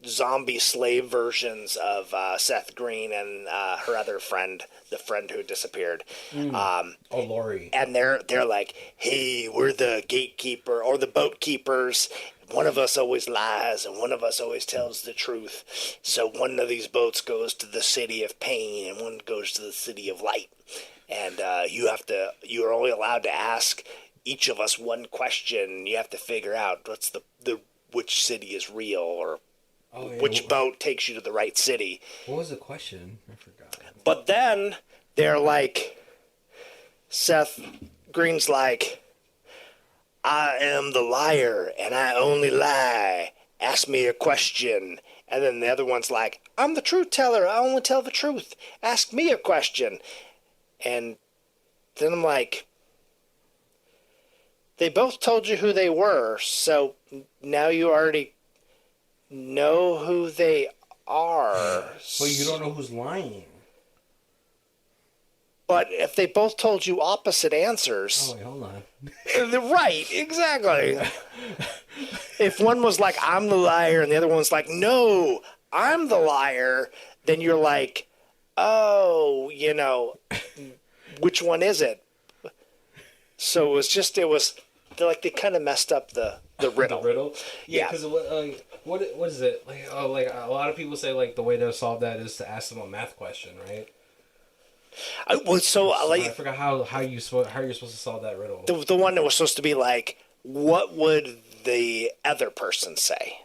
B: zombie slave versions of Seth Green and her other friend, the friend who disappeared.
A: Lori.
B: And they're like, "Hey, we're the gatekeeper or the boat keepers. One of us always lies and one of us always tells the truth. So one of these boats goes to the city of pain and one goes to the city of light. And you're only allowed to ask each of us one question. You have to figure out what's which city is real or which boat takes you to the right city."
A: What was the question? I forgot.
B: But then they're like, Seth Green's like, "I am the liar and I only lie. Ask me a question." And then the other one's like, "I'm the truth teller. I only tell the truth. Ask me a question." And then I'm like, they both told you who they were, so now you already know who they are.
A: But you don't know who's lying.
B: But if they both told you opposite answers...
A: Oh, wait, hold on.
B: Right, exactly. If one was like, "I'm the liar," and the other one's like, "No, I'm the liar," then you're like, oh, which one is it? So it was they kind of messed up the riddle.
A: The riddle?
B: Yeah.
A: Because what is it? Like, like a lot of people say, like, the way to solve that is to ask them a math question, right?
B: I
A: forgot how you're supposed to solve that riddle.
B: The one that was supposed to be like, what would the other person say?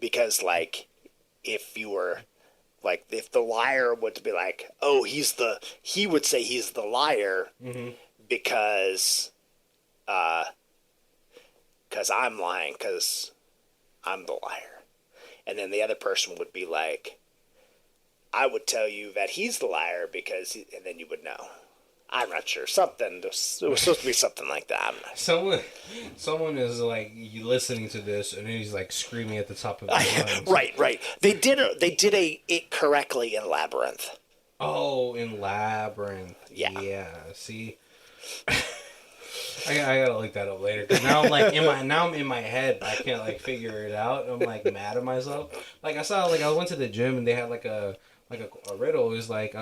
B: Because, like, if you were, like, if the liar would be like, oh, he would say he's the liar because I'm lying because I'm the liar. And then the other person would be like, I would tell you that he's the liar and then you would know. I'm not sure. It was supposed to be something like that.
A: Someone is like you listening to this, and he's like screaming at the top of his lungs.
B: Right. They did it correctly in Labyrinth.
A: Oh, in Labyrinth. Yeah. See, I gotta look that up later because now I'm like in my head. I can't like figure it out. I'm like mad at myself. Like I went to the gym and they had like a riddle. It was like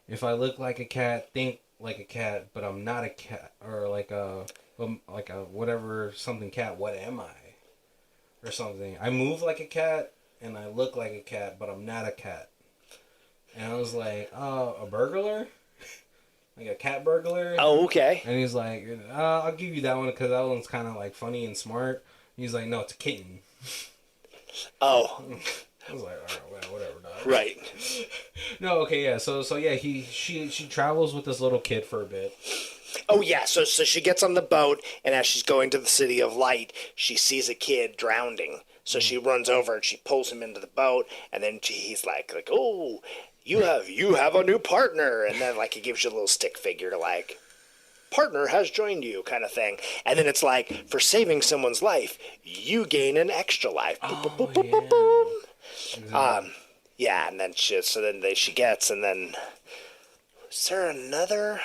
A: if I look like a cat, think like a cat, but I'm not a cat, or like a whatever something cat. What am I? Or something. I move like a cat and I look like a cat, but I'm not a cat. And I was like, a burglar, like a cat burglar.
B: Oh, okay.
A: And he's like, I'll give you that one because that one's kind of like funny and smart. He's like, no, it's a kitten.
B: Oh.
A: I was like, all right, well, whatever, dog.
B: Right.
A: No, okay, yeah. So yeah, she travels with this little kid for a bit.
B: Oh yeah, so she gets on the boat, and as she's going to the City of Light, she sees a kid drowning. So she runs over and she pulls him into the boat, and then he's like, oh, you have a new partner, and then like he gives you a little stick figure like, partner has joined you, kind of thing. And then it's like, for saving someone's life, you gain an extra life.
A: Oh,
B: boom, boom,
A: yeah.
B: boom, boom.
A: Exactly.
B: Yeah, and then she gets, and then is there another?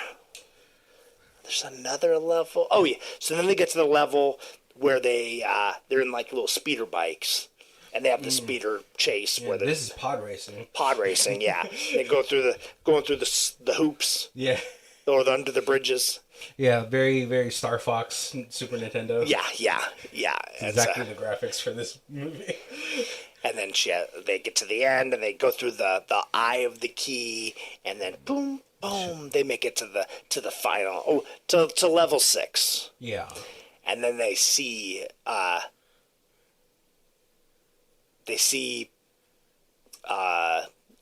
B: There's another level. Oh yeah, so then they get to the level where they're in like little speeder bikes, and they have the speeder chase where
A: this is pod racing.
B: Pod racing, yeah. They going through the hoops.
A: Yeah.
B: Or under the bridges.
A: Yeah, very, very Star Fox Super Nintendo.
B: Yeah.
A: Exactly the graphics for this movie.
B: And then they get to the end, and they go through the eye of the key, and then boom, boom, they make it to the final, to level 6.
A: Yeah.
B: And then they see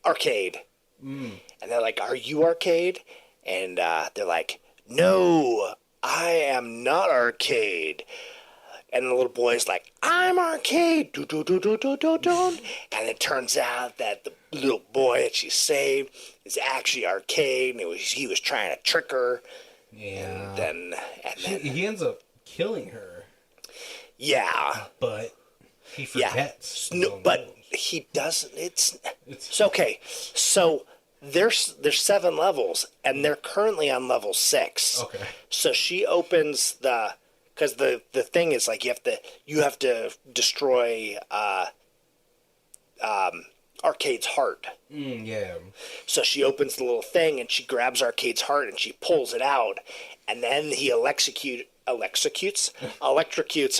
B: Arcade, and they're like, "Are you Arcade?" And they're like, "No, I am not Arcade." And the little boy's like, "I'm Arcade." Do, do, do, do, do, do, do. And it turns out that the little boy that she saved is actually Arcade, and he was trying to trick her.
A: Yeah.
B: And then
A: he ends up killing her.
B: Yeah.
A: But he forgets.
B: Yeah. No, but he doesn't. It's okay. So there's 7 levels, and they're currently on level 6.
A: Okay.
B: So she opens because the thing is like you have to destroy Arcade's heart.
A: Yeah.
B: So she opens the little thing, and she grabs Arcade's heart, and she pulls it out, and then he electrocutes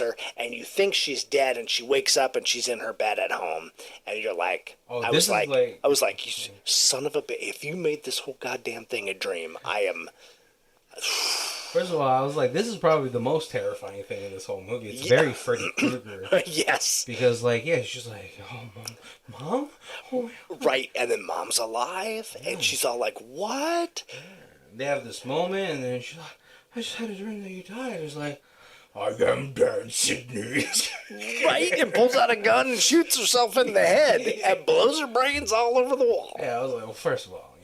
B: her, and you think she's dead, and she wakes up, and she's in her bed at home, and you're like, I was like, you son of a bitch, if you made this whole goddamn thing a dream, I am.
A: First of all, I was like, this is probably the most terrifying thing in this whole movie. It's very Freddy Krueger.
B: Yes.
A: Because, like, yeah, she's like, oh, Mom? Oh,
B: right, and then Mom's alive, and she's all like, what?
A: They have this moment, and then she's like, I just had a dream that you died. It's like, I am dead, Sydney.
B: Right, and pulls out a gun and shoots herself in the head and blows her brains all over the wall.
A: Yeah, I was like, well, first of all,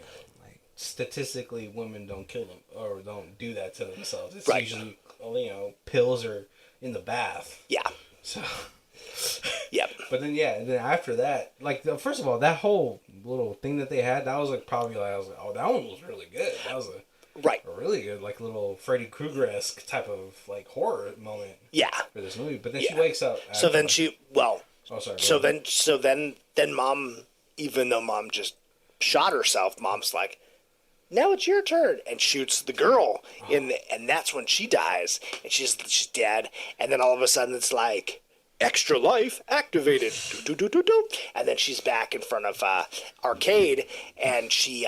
A: like, statistically, women don't kill them or don't do that to themselves. It's usually, pills or in the bath.
B: Yeah.
A: So.
B: Yep.
A: But then, and then after that, like, first of all, that whole little thing that they had, that was like probably like, I was like, oh, that one was really good. That was a really good, like, little Freddy Krueger-esque type of, like, horror moment. Yeah. For this movie. But then she wakes up.
B: So then she, well.
A: Oh, sorry.
B: So then Mom even though mom just shot herself, mom's like, now it's your turn, and shoots the girl and that's when she dies, and she's dead. And then all of a sudden it's like, extra life activated, do, do, do, do, do. And then she's back in front of Arcade, and she's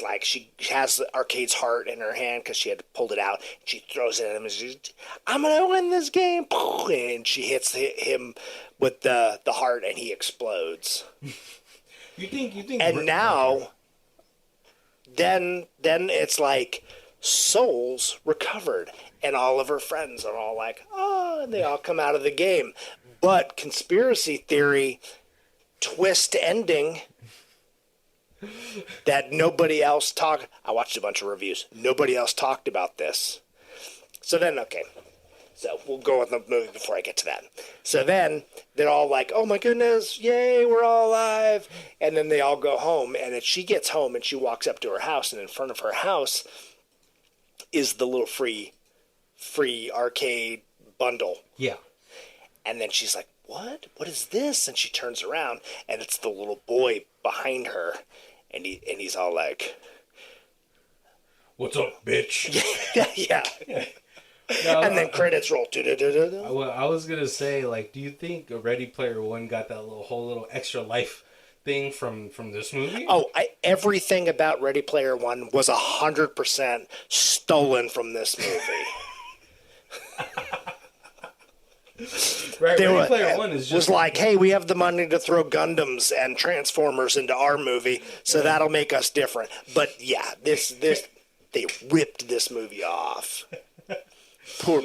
B: like, she has Arcade's heart in her hand because she had pulled it out. She throws it at him and she's, I'm gonna win this game, and she hits him with the heart, and he explodes.
A: You think
B: and now then it's like souls recovered, and all of her friends are all like, oh, and they all come out of the game. But conspiracy theory twist ending that nobody else talked. I watched a bunch of reviews. Nobody else talked about this. So then, okay. So we'll go with the movie before I get to that. So then they're all like, oh my goodness, yay, we're all alive. And then they all go home, and then she gets home and she walks up to her house, and in front of her house is the little free arcade bundle.
A: Yeah.
B: And then she's like, what? What is this? And she turns around, and it's the little boy behind her. And he's all like,
A: what's up, bitch?
B: yeah. No, and then credits roll.
A: I was gonna say, like, do you think Ready Player One got that whole little extra life thing from this movie?
B: Oh, everything about Ready Player One was 100% stolen from this movie.
A: Right, Ready Player One is just
B: was like, hey, we have the money to throw Gundams and Transformers into our movie, so that'll make us different. But yeah, this they ripped this movie off. Poor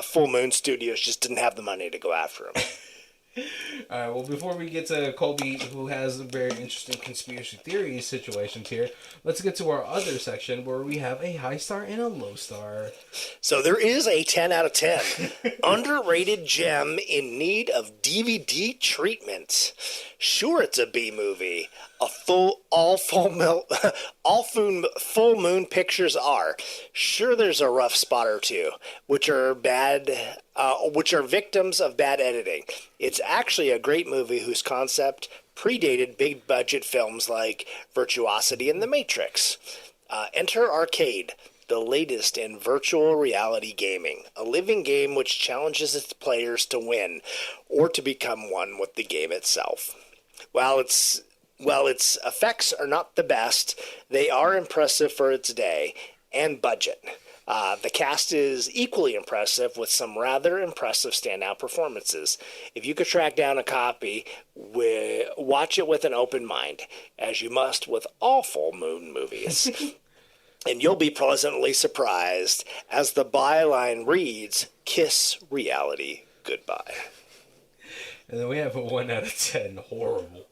B: Full Moon Studios just didn't have the money to go after him.
A: All right, well, before we get to Colby, who has a very interesting conspiracy theory situations here, let's get to our other section where we have a high star and a low star. So
B: there is a 10 out of 10. Underrated gem in need of DVD treatment. Sure, it's a B movie. All full moon pictures are. Sure, there's a rough spot or two, which are victims of bad editing. It's actually a great movie whose concept predated big budget films like Virtuosity and The Matrix. Enter Arcade, the latest in virtual reality gaming, a living game which challenges its players to win or to become one with the game itself. While its effects are not the best, they are impressive for its day and budget. The cast is equally impressive with some rather impressive standout performances. If you could track down a copy, watch it with an open mind, as you must with all full moon movies. And you'll be pleasantly surprised as the byline reads, kiss reality goodbye.
A: And then we have a 1 out of 10, horrible.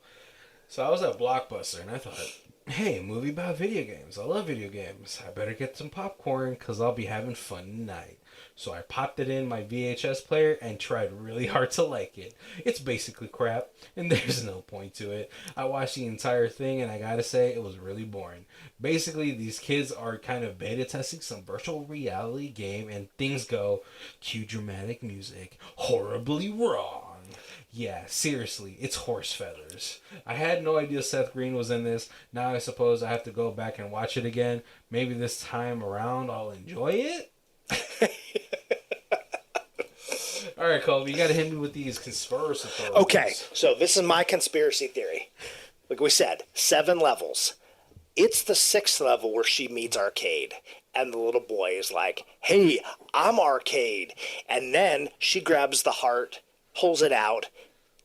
A: So I was at Blockbuster, and I thought, hey, a movie about video games. I love video games. I better get some popcorn, because I'll be having fun tonight. So I popped it in my VHS player and tried really hard to like it. It's basically crap, and there's no point to it. I watched the entire thing, and I gotta say, it was really boring. Basically, these kids are kind of beta testing some virtual reality game, and things go, cue dramatic music, horribly wrong. Yeah, seriously, it's horse feathers. I had no idea Seth Green was in this. Now I suppose I have to go back and watch it again. Maybe this time around I'll enjoy it? Alright, Colby, you gotta hit me with these conspiracy theories.
B: Okay, so this is my conspiracy theory. Like we said, 7 levels. It's the 6th level where she meets Arcade. And the little boy is like, hey, I'm Arcade. And then she grabs the heart, pulls it out.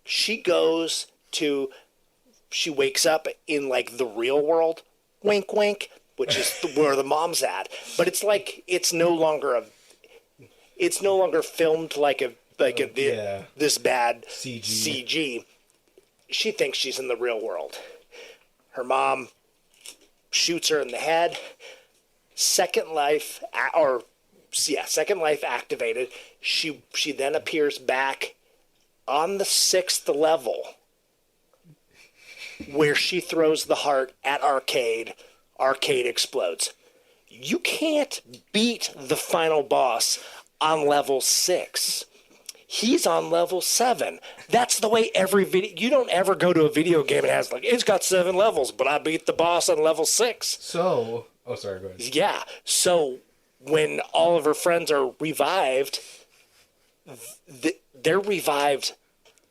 B: She wakes up in like the real world, wink wink, which is where the mom's at. But it's like it's no longer filmed like this bad CG. She thinks she's in the real world. Her mom shoots her in the head. Second life activated. She then appears back on the 6th level where she throws the heart at Arcade. Arcade explodes. You can't beat the final boss on level 6. He's on level 7. That's the way every video. You don't ever go to a video game and has like, it's got 7 levels, but I beat the boss on level 6.
A: So, oh, sorry, go ahead.
B: Yeah. So when all of her friends are revived, they're revived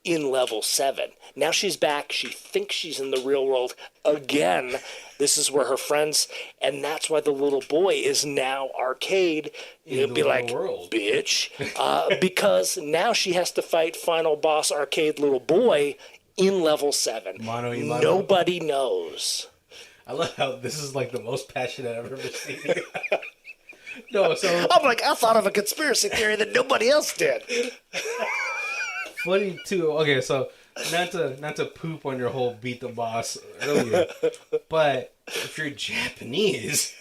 B: in level 7. Now she's back. She thinks she's in the real world again. This is where her friends, and that's why the little boy is now Arcade. He'll be like, world. Bitch. Because now she has to fight final boss Arcade little boy in level 7.
A: Mano.
B: Nobody knows.
A: I love how this is like the most passionate I've ever seen you. No, so
B: I'm like, I thought of a conspiracy theory that nobody else did.
A: Funny too. Okay, so not to poop on your whole beat the boss earlier, but if you're Japanese,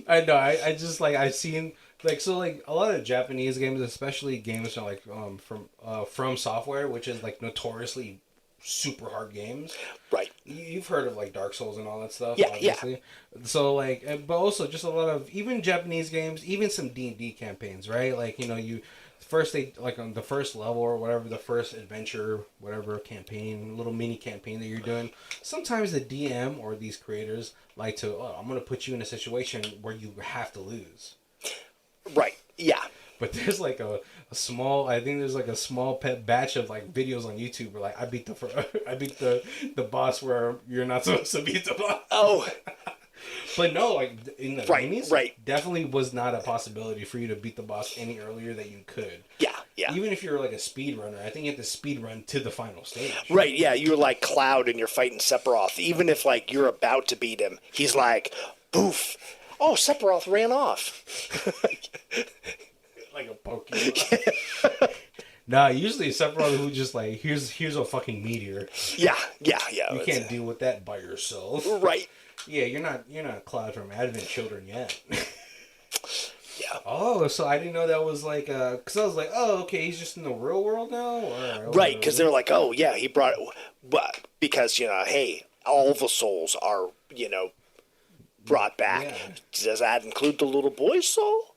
A: I know. I just like I've seen like so like a lot of Japanese games, especially games like from Software, which is like notoriously super hard games.
B: Right.
A: You've heard of like Dark Souls and all that stuff.
B: Yeah,
A: obviously.
B: yeah.
A: So like, but also just a lot of even Japanese games, even some D&D campaigns, right? Like you first they like on the first level or whatever, the first adventure, whatever campaign, little mini campaign that you're doing. Sometimes the DM or these creators like to, I'm gonna put you in a situation where you have to lose.
B: Right. Yeah.
A: But there's like a small, I think there's like a small pet batch of like videos on YouTube where like I beat the boss where you're not supposed to beat the boss.
B: Oh.
A: But no, like in the
B: right.
A: definitely was not a possibility for you to beat the boss any earlier that you could.
B: Yeah, yeah.
A: Even if you're like a speedrunner, I think you have to speedrun to the final stage.
B: Right, yeah. You're like Cloud and you're fighting Sephiroth. Even if like you're about to beat him, he's like, poof. Oh, Sephiroth ran off.
A: Like a Pokemon. Nah, usually Sephiroth who just like, here's a fucking meteor.
B: Yeah. You
A: can't deal with that by yourself.
B: Right.
A: Yeah, you're not Cloud from Advent Children yet.
B: Yeah.
A: Oh, so I didn't know that was like, because I was like, oh, okay, he's just in the real world now? Or,
B: right, because they're like, oh, yeah, he brought it. Because, hey, all the souls are, brought back. Yeah. Does that include the little boy's soul?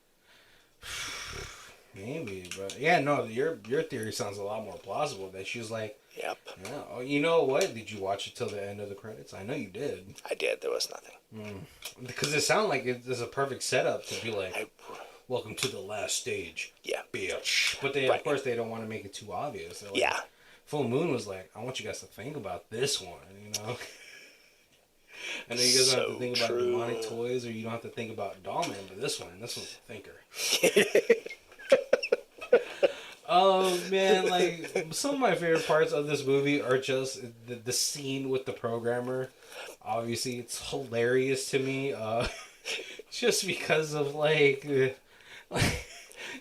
A: Maybe, but yeah, no, your theory sounds a lot more plausible. That she was like,
B: yep.
A: Yeah. Oh, you know what? Did you watch it till the end of the credits? I know you did.
B: I did. There was nothing.
A: Because it sounded like it's a perfect setup to be like, welcome to the last stage.
B: Yeah.
A: Bitch. But they, of course, they don't want to make it too obvious. Like,
B: yeah.
A: Full Moon was like, I want you guys to think about this one, I know you guys don't have to think about demonic toys, or you don't have to think about Dollman, but this one's a thinker. Oh man, like some of my favorite parts of this movie are just the scene with the programmer. Obviously, it's hilarious to me, just because of like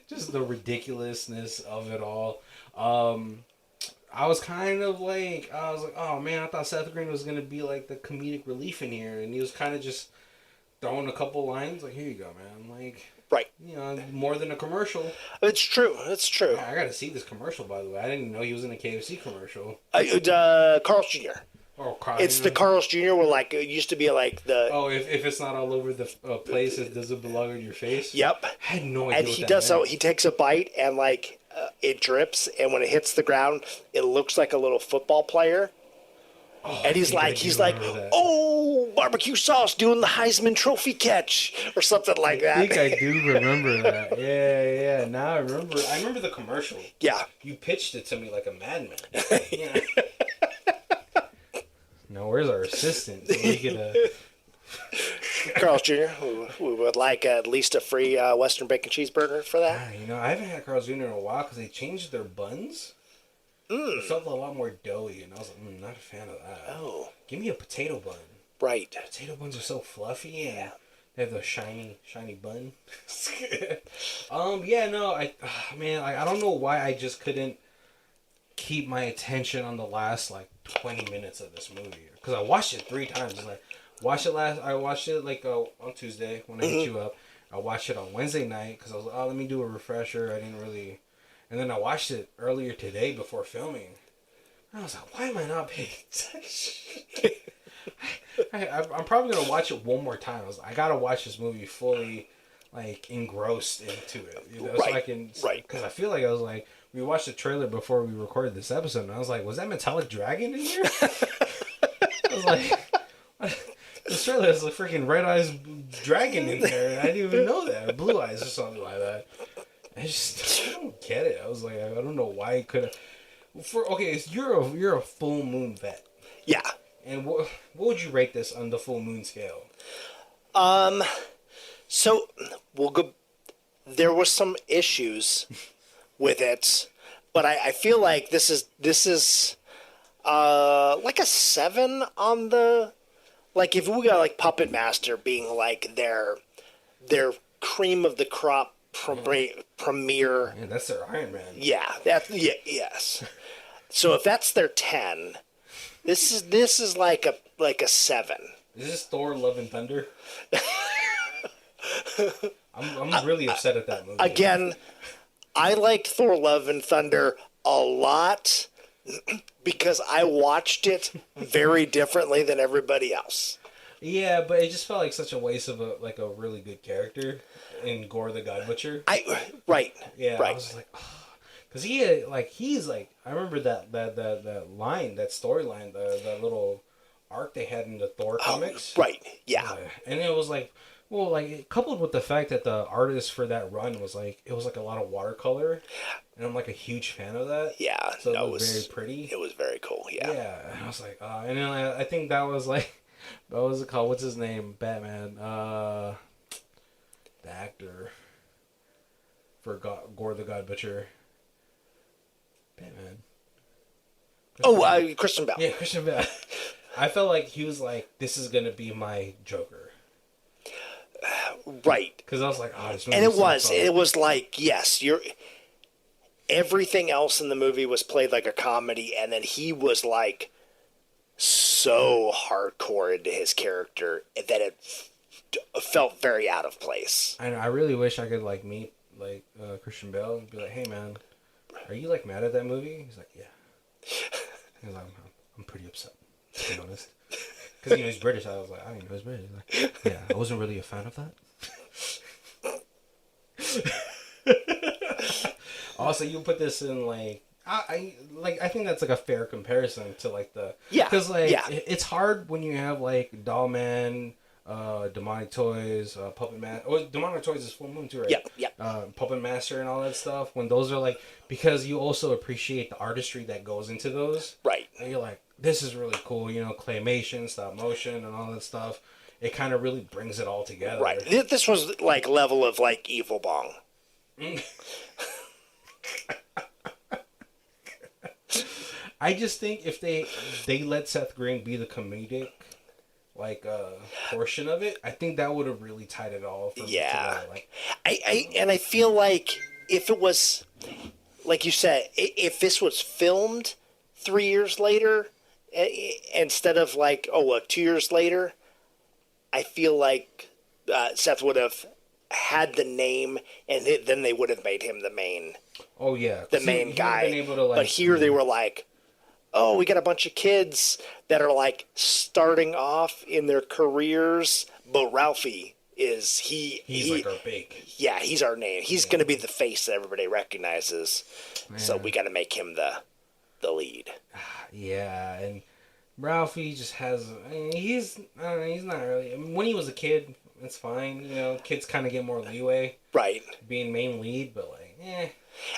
A: just the ridiculousness of it all. I was like, oh man, I thought Seth Green was gonna be like the comedic relief in here, and he was kind of just throwing a couple lines, like, here you go, man, like.
B: Right.
A: More than a commercial.
B: It's true. Yeah,
A: I got to see this commercial, by the way. I didn't know he was in a KFC commercial.
B: Carl's Jr.
A: Oh, Carl.
B: It's the Carl's Jr. where like it used to be like the.
A: Oh, if it's not all over the place, does it belong on your face?
B: Yep.
A: I had no idea.
B: And he does so. He takes a bite and like it drips, and when it hits the ground, it looks like a little football player. Oh, and he's like, oh, barbecue sauce doing the Heisman Trophy catch or something like that.
A: I think I do remember that. Yeah. Now I remember. I remember the commercial.
B: Yeah.
A: You pitched it to me like a madman. Yeah. Now where's our assistant? So we could.
B: Carl's Jr. We would like at least a free Western bacon cheeseburger for that.
A: I haven't had Carl's Jr. in a while because they changed their buns. It felt a lot more doughy, and I was like, not a fan of that.
B: Oh.
A: Give me a potato bun.
B: Right.
A: Potato buns are so fluffy, and they have the shiny bun. I don't know why I just couldn't keep my attention on the last, 20 minutes of this movie. Because I watched it 3 times. I watched it on Tuesday when I hit you up. I watched it on Wednesday night, because I was like, let me do a refresher. I didn't really... And then I watched it earlier today before filming. I was like, why am I not paying attention? I'm probably going to watch it one more time. I got to watch this movie fully, like engrossed into it, you know, so
B: Right,
A: I can,
B: right.
A: because I feel like I was like, we watched the trailer before we recorded this episode, and I was like, was that metallic dragon in here? I was like, this trailer has a freaking red eyes dragon in there, and I didn't even know that, or blue eyes or something like that. I don't get it. I was like, I don't know why it could have. Okay, you're a full moon vet,
B: Yeah.
A: and what would you rate this on the full moon scale?
B: So we'll go. There was some issues with it, but I feel like this is like a 7 on the, like, if we got like Puppet Master being like their cream of the crop premiere.
A: Yeah, that's their Iron Man.
B: Yeah, yes. So if that's their 10, this is like a 7.
A: Is this Thor: Love and Thunder? I'm really upset at that movie.
B: Again, I liked Thor: Love and Thunder a lot because I watched it very differently than everybody else.
A: Yeah, but it just felt like such a waste of a really good character in Gore the God Butcher.
B: Right.
A: Yeah,
B: Right.
A: I was like, because he's like, I remember that line, that storyline, that little arc they had in the Thor comics.
B: Right. Yeah.
A: And it was like, well, like coupled with the fact that the artist for that run was like, it was like a lot of watercolor, and I'm like a huge fan of that.
B: Yeah.
A: So it was very pretty.
B: It was very cool. Yeah.
A: Yeah, and I was like, and then I think that was like, what was it called? What's his name? Batman. The actor for Gore the God Butcher. Batman.
B: Christian Bale.
A: Yeah, Christian Bale. I felt like he was like, this is gonna be my Joker.
B: Right.
A: Because I was like, this movie.
B: And it was.
A: fun.
B: It was like, yes, everything else in the movie was played like a comedy, and then he was like so hardcore into his character that it felt very out of place.
A: And I really wish I could like meet like Christian Bale and be like, hey man, are you like mad at that movie? He's like, yeah. He's like, I'm pretty upset, to be honest. Because he's British. I was like, I didn't know he's British. He's like, yeah, I wasn't really a fan of that. Also, you put this in like I think that's like a fair comparison to like the because it's hard when you have like Doll Man, Demonic Toys, Puppet Master. Oh, Demonic Toys is Full Moon too, right?
B: Yep.
A: Puppet Master and all that stuff. When those are like, because you also appreciate the artistry that goes into those,
B: right?
A: And you're like, this is really cool, you know, claymation, stop motion, and all that stuff. It kind of really brings it all together.
B: Right. This was like level of like Evil Bong.
A: I just think if they let Seth Green be the comedic like portion of it, I think that would have really tied it all for me together. Like,
B: I feel like if it was like you said, if this was filmed 3 years later instead of like 2 years later, I feel like Seth would have had the name, and then they would have made him the main.
A: Oh yeah,
B: the main guy.
A: Been able to, like,
B: but here they were like, oh, we got a bunch of kids that are like starting off in their careers, but Ralphie is
A: he's like our big.
B: Yeah, he's our name. He's going to be the face that everybody recognizes. Man. So we got to make him the lead.
A: Yeah, and Ralphie just has. I mean, he's not really. I mean, when he was a kid, it's fine. You know, kids kind of get more leeway.
B: Right.
A: Being main lead, but like,
B: And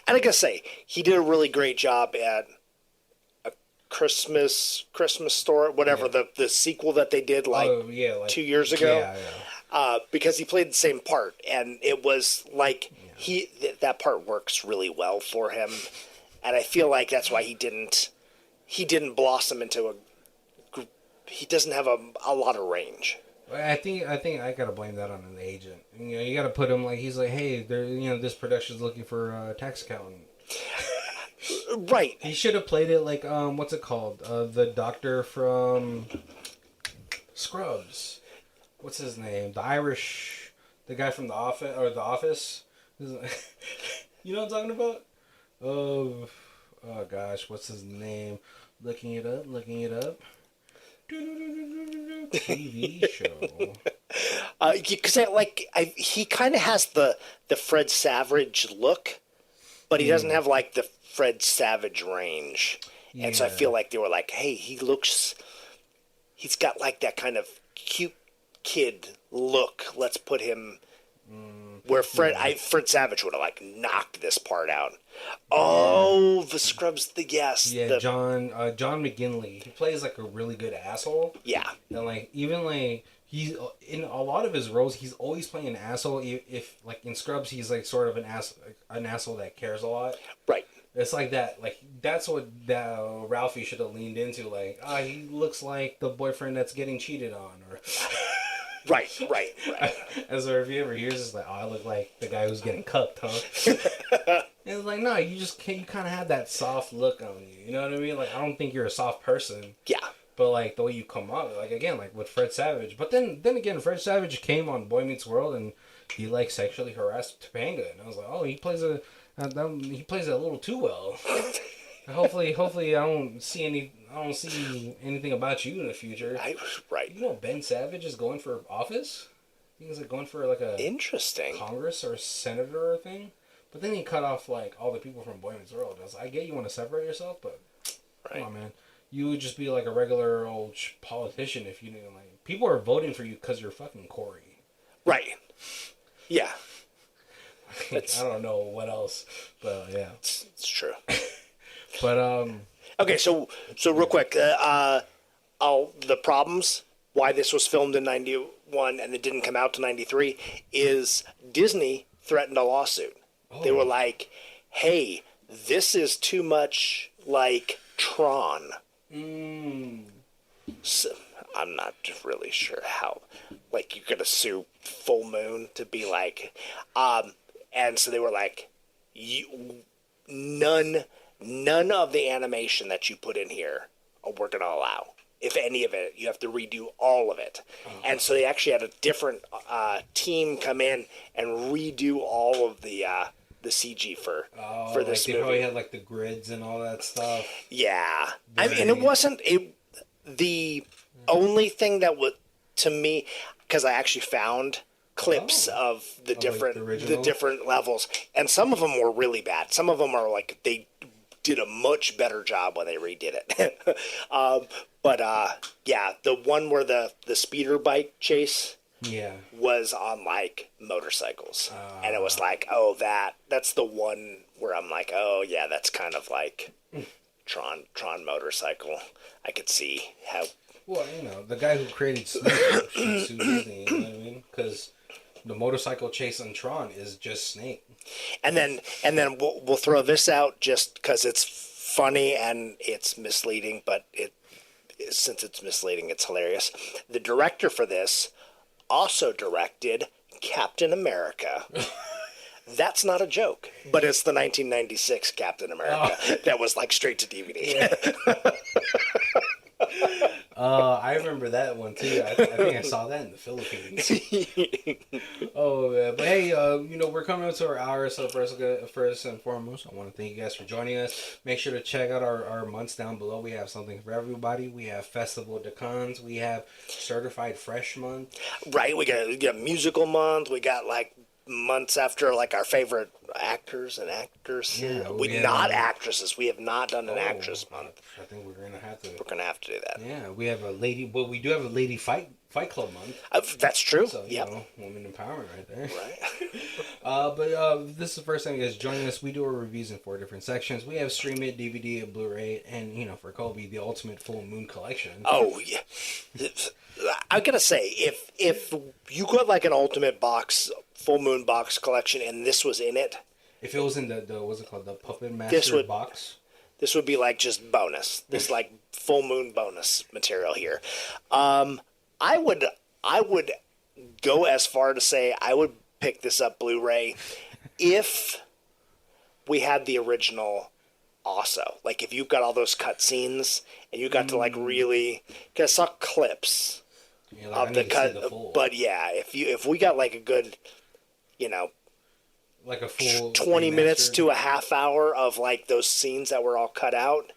B: I gotta say, he did a really great job at a Christmas Story, whatever the sequel that they did like 2 years ago.
A: Yeah.
B: Because he played the same part, and it was like that part works really well for him, and I feel like that's why he didn't blossom into a. He doesn't have a lot of range.
A: I think I gotta blame that on an agent. You know, you gotta put him like he's like, hey, this production's looking for a tax accountant.
B: Right.
A: He should have played it like what's it called? The doctor from Scrubs. What's his name? The guy from The Office. You know what I'm talking about? Oh gosh, what's his name? Looking it up. TV show.
B: Because he kind of has the Fred Savage look, but he doesn't have like the Fred Savage range.
A: Yeah.
B: And so I feel like they were like, hey, he's got like that kind of cute kid look. Let's put him where Fred Savage would have like knocked this part out. Oh, the Scrubs,
A: Yeah, John McGinley. He plays like a really good asshole.
B: Yeah.
A: And like even like he's in a lot of his roles, he's always playing an asshole. If like in Scrubs, he's like sort of an asshole that cares a lot.
B: Right.
A: It's like that. Like that's what Ralphie should have leaned into. Like, he looks like the boyfriend that's getting cheated on, or.
B: Right.
A: As a reviewer hears, it's like, I look like the guy who's getting cucked, huh? And it's like, no, you kind of have that soft look on you. You know what I mean? Like, I don't think you're a soft person.
B: Yeah.
A: But like the way you come up, like again, like with Fred Savage. But then again, Fred Savage came on Boy Meets World and he like sexually harassed Topanga, and I was like, oh, he plays it a little too well. Hopefully, I don't see anything about you in the future.
B: Right.
A: You know, Ben Savage is going for office. He was like going for like a
B: interesting
A: Congress or senator or thing. But then he cut off like all the people from Boy Meets World. I was like, I get you want to separate yourself, but come on, man. You would just be like a regular old politician if you didn't like. People are voting for you because you're fucking Corey.
B: Right. Yeah.
A: I don't know what else, but yeah,
B: it's true.
A: But
B: okay, so real quick, the problems why this was filmed in 91 and it didn't come out to 93 is Disney threatened a lawsuit. They were like, "Hey, this is too much like Tron." So, I'm not really sure how. Like, you're gonna sue Full Moon to be like, and so they were like, none of the animation that you put in here we're gonna allow. If any of it, you have to redo all of it. And so they actually had a different team come in and redo all of the CG for this movie.
A: They probably had like the grids and all that stuff.
B: Yeah, I mean, and it wasn't the only thing that would, to me, because I actually found clips of the different levels, and some of them were really bad. Some of them are like they did a much better job when they redid it. But the one where the speeder bike chase was on like motorcycles, and it was like, oh, that's the one where I'm like, oh yeah, that's kind of like Tron motorcycle. I could see how.
A: Well, you know, the guy who created Snake should sue Disney. You know what I mean? Because the motorcycle chase on Tron is just Snake.
B: And then we'll throw this out just because it's funny and it's misleading, but since it's misleading, it's hilarious. The director for this also directed Captain America. That's not a joke, but it's the 1996 Captain America that was like straight to DVD.
A: Yeah. I remember that one too. I think I saw that in the Philippines. But hey, we're coming up to our hour, so first and foremost, I want to thank you guys for joining us. Make sure to check out our months down below. We have something for everybody. We have Festival de Cons. We have Certified Fresh Month.
B: Right, we got Musical Month. We got like months after like our favorite actors and actors.
A: Yeah,
B: not actresses. We have not done an actress month.
A: I think we're gonna have to.
B: We're gonna have to do that.
A: Yeah, we have a lady. Well, we do have a lady fight club month.
B: That's true.
A: So woman empowerment right there.
B: Right.
A: But this is the first time you guys joining us. We do our reviews in 4 different sections. We have Stream It, DVD, and Blu-ray, and for Kobe, the ultimate full moon collection.
B: Oh yeah. I gotta say, if you got like an ultimate box, full moon box collection, and this was in it,
A: if it was in the what's it called, the Puppet Master box,
B: this would be like just bonus. This like full moon bonus material here. I would go as far to say I would pick this up Blu-ray if we had the original. Also, like if you've got all those cut scenes and you got to like really, because I saw clips of the cut, but yeah, if we got like a good,
A: like a full
B: 20 minutes
A: remaster?
B: to a half hour of like those scenes that were all cut out,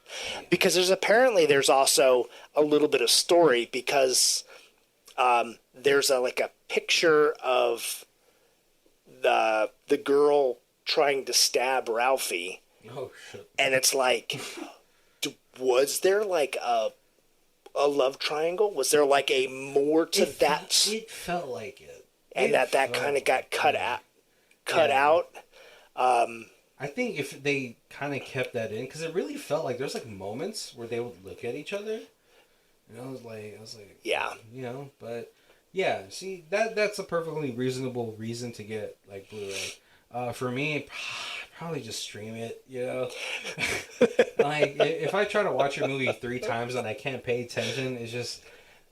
B: because there's also a little bit of story, because there's a picture of the girl trying to stab Ralphie,
A: Oh shit!
B: and it's like, was there like a love triangle? Was there like a more to that?
A: It felt like it,
B: And
A: it
B: that kind of got cut
A: Yeah.
B: out.
A: I think if they kind of kept that in, because it really felt like there's like moments where they would look at each other, and I was like,
B: Yeah.
A: but yeah, see that's a perfectly reasonable reason to get like Blu-ray. For me, probably just stream it. Like if I try to watch a movie 3 times and I can't pay attention, it's just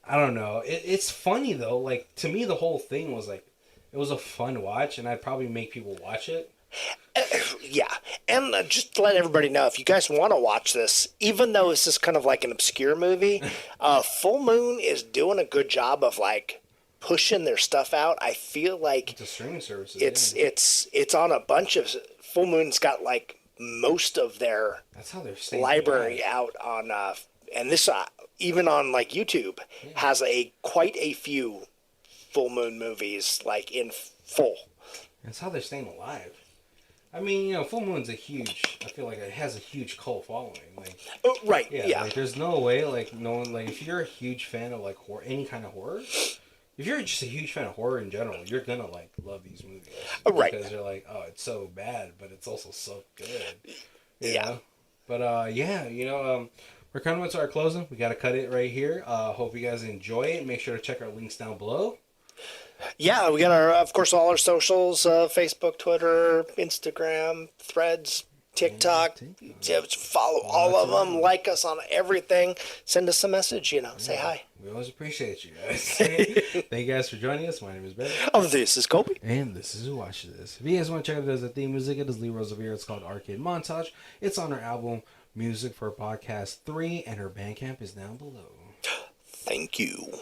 A: I don't know. It's funny though. Like to me, the whole thing was like it was a fun watch, and I'd probably make people watch it.
B: Yeah. And just to let everybody know, if you guys want to watch this, even though this is kind of like an obscure movie, Full Moon is doing a good job of like pushing their stuff out. I feel like
A: It's a streaming service.
B: it's on a bunch of Full Moon's got like most of their
A: That's how they're staying
B: library
A: alive.
B: out on and this even on like YouTube has quite a few Full Moon movies like in full.
A: That's how they're staying alive. I mean, Full Moon's I feel like it has a huge cult following. Like,
B: Oh, right. Yeah.
A: like there's no way, like, no one, like, if you're a huge fan of, like, any kind of horror, if you're just a huge fan of horror in general, you're gonna, like, love these movies.
B: Right.
A: Because you're like, oh, it's so bad, but it's also so good.
B: Yeah.
A: Know? But, we're coming to our closing. We gotta cut it right here. Hope you guys enjoy it. Make sure to check our links down below.
B: Yeah, we got of course, all our socials: Facebook, Twitter, Instagram, Threads, TikTok. Just follow all of them. Like us on everything. Send us a message. Say hi.
A: We always appreciate you guys. Thank you guys for joining us. My name is Ben.
B: Oh, this is Kobe.
A: And this is Who Watches This. If you guys want to check out the theme music, it is Lee Rosevere. It's called Arcade Montage. It's on her album Music for Podcast 3, and her Bandcamp is down below.
B: Thank you.